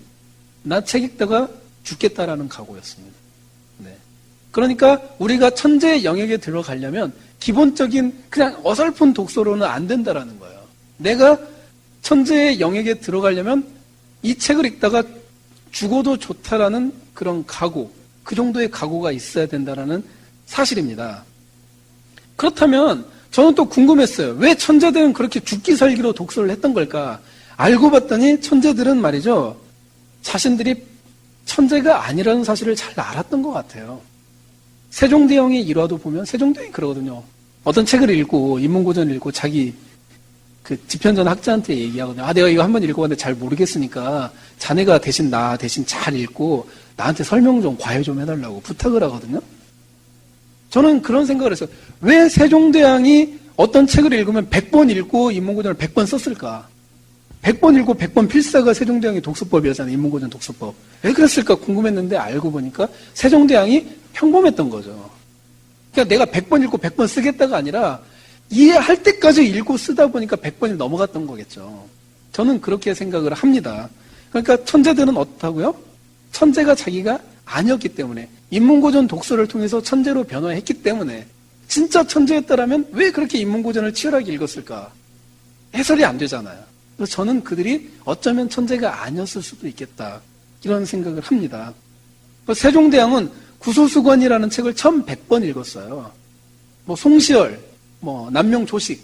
나 책 읽다가 죽겠다라는 각오였습니다. 네. 그러니까 우리가 천재의 영역에 들어가려면 기본적인 그냥 어설픈 독서로는 안 된다라는 거예요. 내가 천재의 영역에 들어가려면 이 책을 읽다가 죽어도 좋다라는 그런 각오, 그 정도의 각오가 있어야 된다라는 사실입니다. 그렇다면 저는 또 궁금했어요. 왜 천재들은 그렇게 죽기 살기로 독서를 했던 걸까? 알고 봤더니 천재들은 말이죠. 자신들이 천재가 아니라는 사실을 잘 알았던 것 같아요. 세종대왕의 일화도 보면 세종대왕이 그러거든요. 어떤 책을 읽고 인문고전을 읽고 자기 그 집현전 학자한테 얘기하거든요. 아, 내가 이거 한번 읽어봤는데 잘 모르겠으니까 자네가 대신 잘 읽고 나한테 설명 좀 과외 좀 해달라고 부탁을 하거든요. 저는 그런 생각을 했어요. 왜 세종대왕이 어떤 책을 읽으면 100번 읽고 인문고전을 100번 썼을까? 100번 읽고 100번 필사가 세종대왕의 독서법이었잖아요. 인문고전 독서법. 왜 그랬을까 궁금했는데 알고 보니까 세종대왕이 평범했던 거죠. 그러니까 내가 100번 읽고 100번 쓰겠다가 아니라 이해할 때까지 읽고 쓰다 보니까 100번이 넘어갔던 거겠죠. 저는 그렇게 생각을 합니다. 그러니까 천재들은 어떻다고요? 천재가 자기가 아니었기 때문에 인문고전 독서를 통해서 천재로 변화했기 때문에 진짜 천재였다라면 왜 그렇게 인문고전을 치열하게 읽었을까? 해설이 안 되잖아요. 그래서 저는 그들이 어쩌면 천재가 아니었을 수도 있겠다. 이런 생각을 합니다. 세종대왕은 구소수관이라는 책을 1100번 읽었어요. 송시열, 남명조식,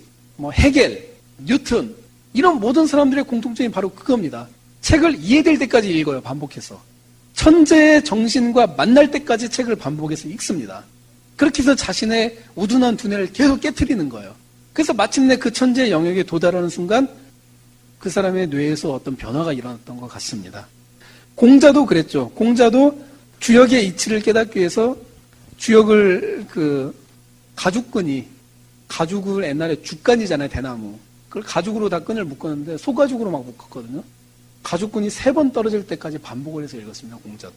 헤겔, 뉴턴 이런 모든 사람들의 공통점이 바로 그겁니다. 책을 이해될 때까지 읽어요. 반복해서. 천재의 정신과 만날 때까지 책을 반복해서 읽습니다. 그렇게 해서 자신의 우둔한 두뇌를 계속 깨트리는 거예요. 그래서 마침내 그 천재의 영역에 도달하는 순간 그 사람의 뇌에서 어떤 변화가 일어났던 것 같습니다. 공자도 그랬죠. 공자도 주역의 이치를 깨닫기 위해서 주역을 가죽을 옛날에 죽간이잖아요. 대나무. 그걸 가죽으로 다 끈을 묶었는데 소가죽으로 막 묶었거든요. 가죽끈이 3번 떨어질 때까지 반복을 해서 읽었습니다. 공자도.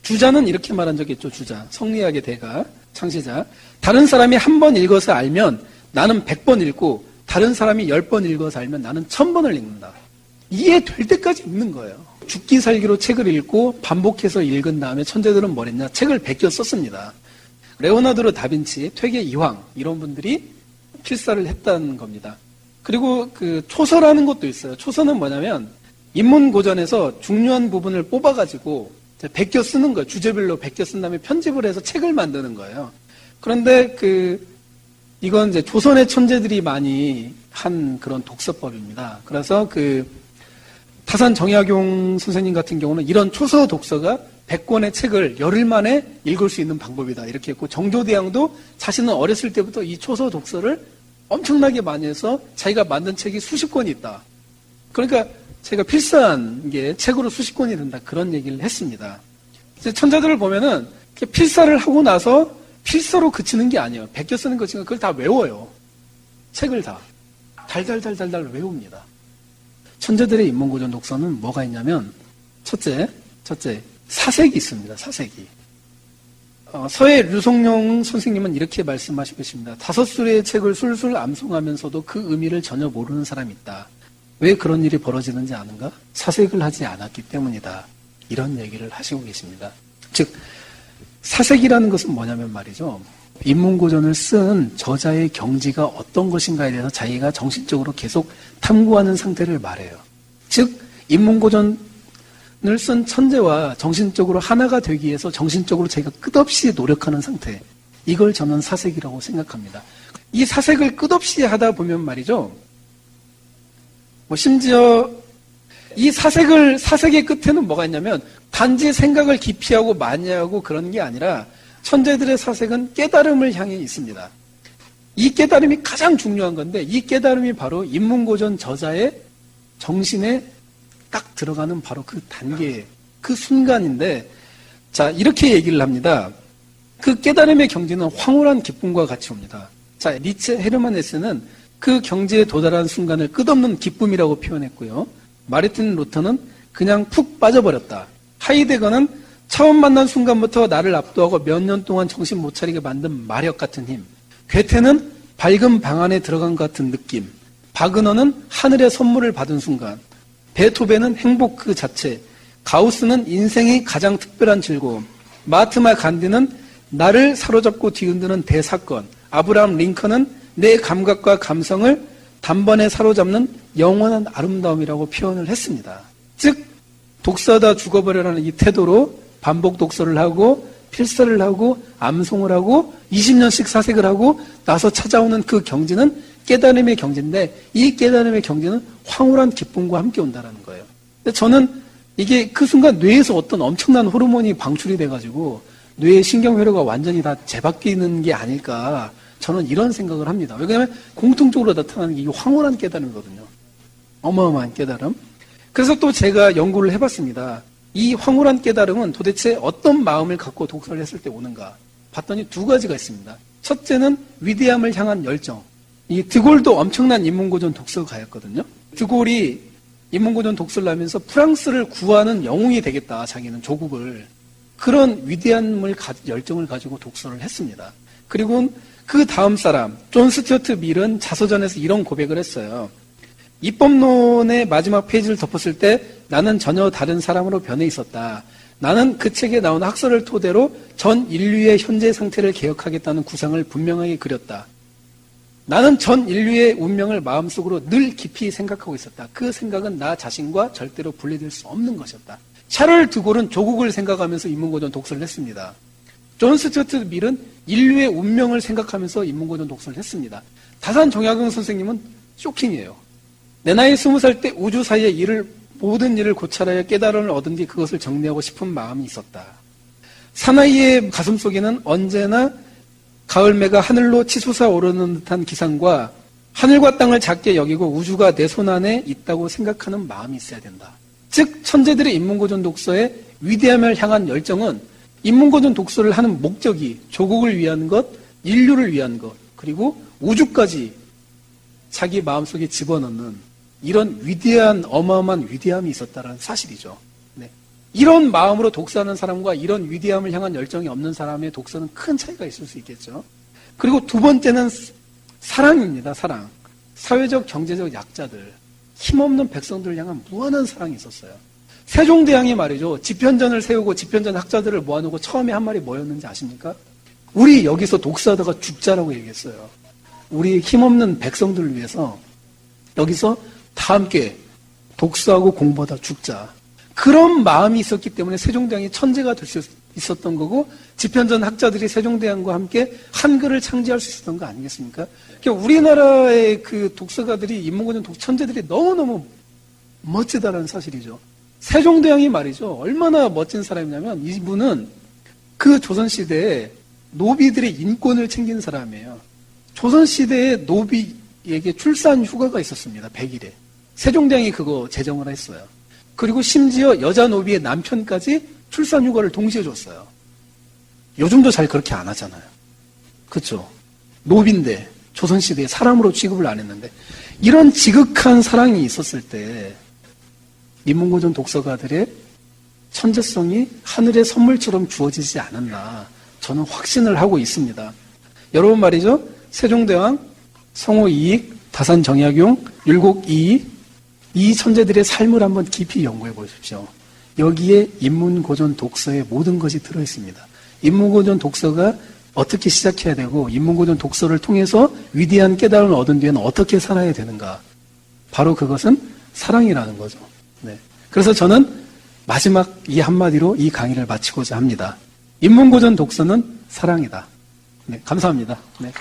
주자는 이렇게 말한 적이 있죠. 주자. 성리학의 대가, 창시자. 다른 사람이 한 번 읽어서 알면 나는 100번 읽고 다른 사람이 10번 읽어서 알면 나는 1000번을 읽는다. 이해될 때까지 읽는 거예요. 죽기 살기로 책을 읽고 반복해서 읽은 다음에 천재들은 뭘 했냐? 책을 베껴 썼습니다. 레오나르도 다빈치, 퇴계 이황 이런 분들이 필사를 했다는 겁니다. 그리고 초서라는 것도 있어요. 초서는 뭐냐면 인문고전에서 중요한 부분을 뽑아가지고 베껴 쓰는 거예요. 주제별로 베껴 쓴 다음에 편집을 해서 책을 만드는 거예요. 그런데 이건 이제 조선의 천재들이 많이 한 그런 독서법입니다. 그래서 타산 정약용 선생님 같은 경우는 이런 초서 독서가 100권의 책을 열흘 만에 읽을 수 있는 방법이다. 이렇게 했고, 정조대왕도 자신은 어렸을 때부터 이 초서 독서를 엄청나게 많이 해서 자기가 만든 책이 수십 권이 있다. 그러니까 제가 필사한 게 책으로 수십 권이 된다. 그런 얘기를 했습니다. 이제 천재들을 보면은 필사를 하고 나서 필사로 그치는 게 아니에요. 베껴 쓰는 것이니까 그걸 다 외워요. 책을 다. 달달달달달 외웁니다. 천재들의 인문고전 독서는 뭐가 있냐면, 첫째, 사색이 있습니다. 사색이. 서해 류성룡 선생님은 이렇게 말씀하시고 있습니다. 5수레의 책을 술술 암송하면서도 그 의미를 전혀 모르는 사람이 있다. 왜 그런 일이 벌어지는지 아는가? 사색을 하지 않았기 때문이다. 이런 얘기를 하시고 계십니다. 즉, 사색이라는 것은 뭐냐면 말이죠. 인문고전을 쓴 저자의 경지가 어떤 것인가에 대해서 자기가 정신적으로 계속 탐구하는 상태를 말해요. 즉, 인문고전을 쓴 천재와 정신적으로 하나가 되기 위해서 정신적으로 자기가 끝없이 노력하는 상태. 이걸 저는 사색이라고 생각합니다. 이 사색을 끝없이 하다 보면 말이죠. 심지어 이 사색의 끝에는 뭐가 있냐면 단지 생각을 깊이 하고 많이 하고 그런 게 아니라 천재들의 사색은 깨달음을 향해 있습니다. 이 깨달음이 가장 중요한 건데 이 깨달음이 바로 인문고전 저자의 정신에 딱 들어가는 바로 그 단계, 그 순간인데, 자, 이렇게 얘기를 합니다. 그 깨달음의 경지는 황홀한 기쁨과 같이 옵니다. 자, 니체 헤르만 헤세는 그 경지에 도달한 순간을 끝없는 기쁨이라고 표현했고요. 마르틴 루터는 그냥 푹 빠져버렸다. 하이데거는 처음 만난 순간부터 나를 압도하고 몇 년 동안 정신 못 차리게 만든 마력 같은 힘. 괴테는 밝은 방 안에 들어간 것 같은 느낌. 바그너는 하늘의 선물을 받은 순간. 베토벤은 행복 그 자체. 가우스는 인생의 가장 특별한 즐거움. 마하트마 간디는 나를 사로잡고 뒤흔드는 대사건. 아브라함 링컨은 내 감각과 감성을 단번에 사로잡는 영원한 아름다움이라고 표현을 했습니다. 즉 독서하다 죽어버려라는 이 태도로 반복 독서를 하고 필사를 하고 암송을 하고 20년씩 사색을 하고 나서 찾아오는 그 경지는 깨달음의 경지인데 이 깨달음의 경지는 황홀한 기쁨과 함께 온다는 거예요. 근데 저는 이게 그 순간 뇌에서 어떤 엄청난 호르몬이 방출이 돼가지고 뇌의 신경회로가 완전히 다 재바뀌는 게 아닐까 저는 이런 생각을 합니다. 왜냐하면 공통적으로 나타나는 게 이 황홀한 깨달음이거든요. 어마어마한 깨달음. 그래서 또 제가 연구를 해봤습니다. 이 황홀한 깨달음은 도대체 어떤 마음을 갖고 독서를 했을 때 오는가 봤더니 두 가지가 있습니다. 첫째는 위대함을 향한 열정. 이 드골도 엄청난 인문고전 독서가였거든요. 드골이 인문고전 독서를 하면서 프랑스를 구하는 영웅이 되겠다. 자기는 조국을. 그런 위대함을 열정을 가지고 독서를 했습니다. 그리고 그 다음 사람 존 스튜어트 밀은 자서전에서 이런 고백을 했어요. 입법론의 마지막 페이지를 덮었을 때 나는 전혀 다른 사람으로 변해 있었다. 나는 그 책에 나온 학설을 토대로 전 인류의 현재 상태를 개혁하겠다는 구상을 분명하게 그렸다. 나는 전 인류의 운명을 마음속으로 늘 깊이 생각하고 있었다. 그 생각은 나 자신과 절대로 분리될 수 없는 것이었다. 샤를 드골은 조국을 생각하면서 인문고전 독서를 했습니다. 존 스튜어트 밀은 인류의 운명을 생각하면서 인문고전 독서를 했습니다. 다산 정약용 선생님은 쇼킹이에요. 내 나이 20살 때 우주 사이의 모든 일을 고찰하여 깨달음을 얻은 뒤 그것을 정리하고 싶은 마음이 있었다. 사나이의 가슴 속에는 언제나 가을매가 하늘로 치솟아 오르는 듯한 기상과 하늘과 땅을 작게 여기고 우주가 내 손 안에 있다고 생각하는 마음이 있어야 된다. 즉 천재들의 인문고전 독서의 위대함을 향한 열정은 인문고전 독서를 하는 목적이 조국을 위한 것, 인류를 위한 것, 그리고 우주까지 자기 마음속에 집어넣는 이런 위대한 어마어마한 위대함이 있었다는 사실이죠. 네. 이런 마음으로 독서하는 사람과 이런 위대함을 향한 열정이 없는 사람의 독서는 큰 차이가 있을 수 있겠죠. 그리고 두 번째는 사랑입니다. 사랑. 사회적 경제적 약자들, 힘없는 백성들을 향한 무한한 사랑이 있었어요. 세종대왕이 말이죠. 집현전을 세우고 집현전 학자들을 모아놓고 처음에 한 말이 뭐였는지 아십니까? 우리 여기서 독서하다가 죽자라고 얘기했어요. 우리 힘없는 백성들을 위해서 여기서 다 함께 독서하고 공부하다 죽자. 그런 마음이 있었기 때문에 세종대왕이 천재가 될 수 있었던 거고 집현전 학자들이 세종대왕과 함께 한글을 창제할 수 있었던 거 아니겠습니까? 그러니까 우리나라의 그 독서가들이 인문고전 천재들이 너무너무 멋지다는 사실이죠. 세종대왕이 말이죠. 얼마나 멋진 사람이냐면 이분은 그 조선시대에 노비들의 인권을 챙긴 사람이에요. 조선시대에 노비에게 출산 휴가가 있었습니다. 100일에. 세종대왕이 그거 제정을 했어요. 그리고 심지어 여자 노비의 남편까지 출산 휴가를 동시에 줬어요. 요즘도 잘 그렇게 안 하잖아요. 그렇죠? 노비인데 조선시대에 사람으로 취급을 안 했는데 이런 지극한 사랑이 있었을 때 인문고전 독서가들의 천재성이 하늘의 선물처럼 주어지지 않았나 저는 확신을 하고 있습니다. 여러분 말이죠. 세종대왕, 성호 이익, 다산 정약용, 율곡 이이 이 천재들의 삶을 한번 깊이 연구해 보십시오. 여기에 인문고전 독서의 모든 것이 들어있습니다. 인문고전 독서가 어떻게 시작해야 되고 인문고전 독서를 통해서 위대한 깨달음을 얻은 뒤에는 어떻게 살아야 되는가. 바로 그것은 사랑이라는 거죠. 네. 그래서 저는 마지막 이 한마디로 이 강의를 마치고자 합니다. 인문고전 독서는 사랑이다. 네, 감사합니다. 네.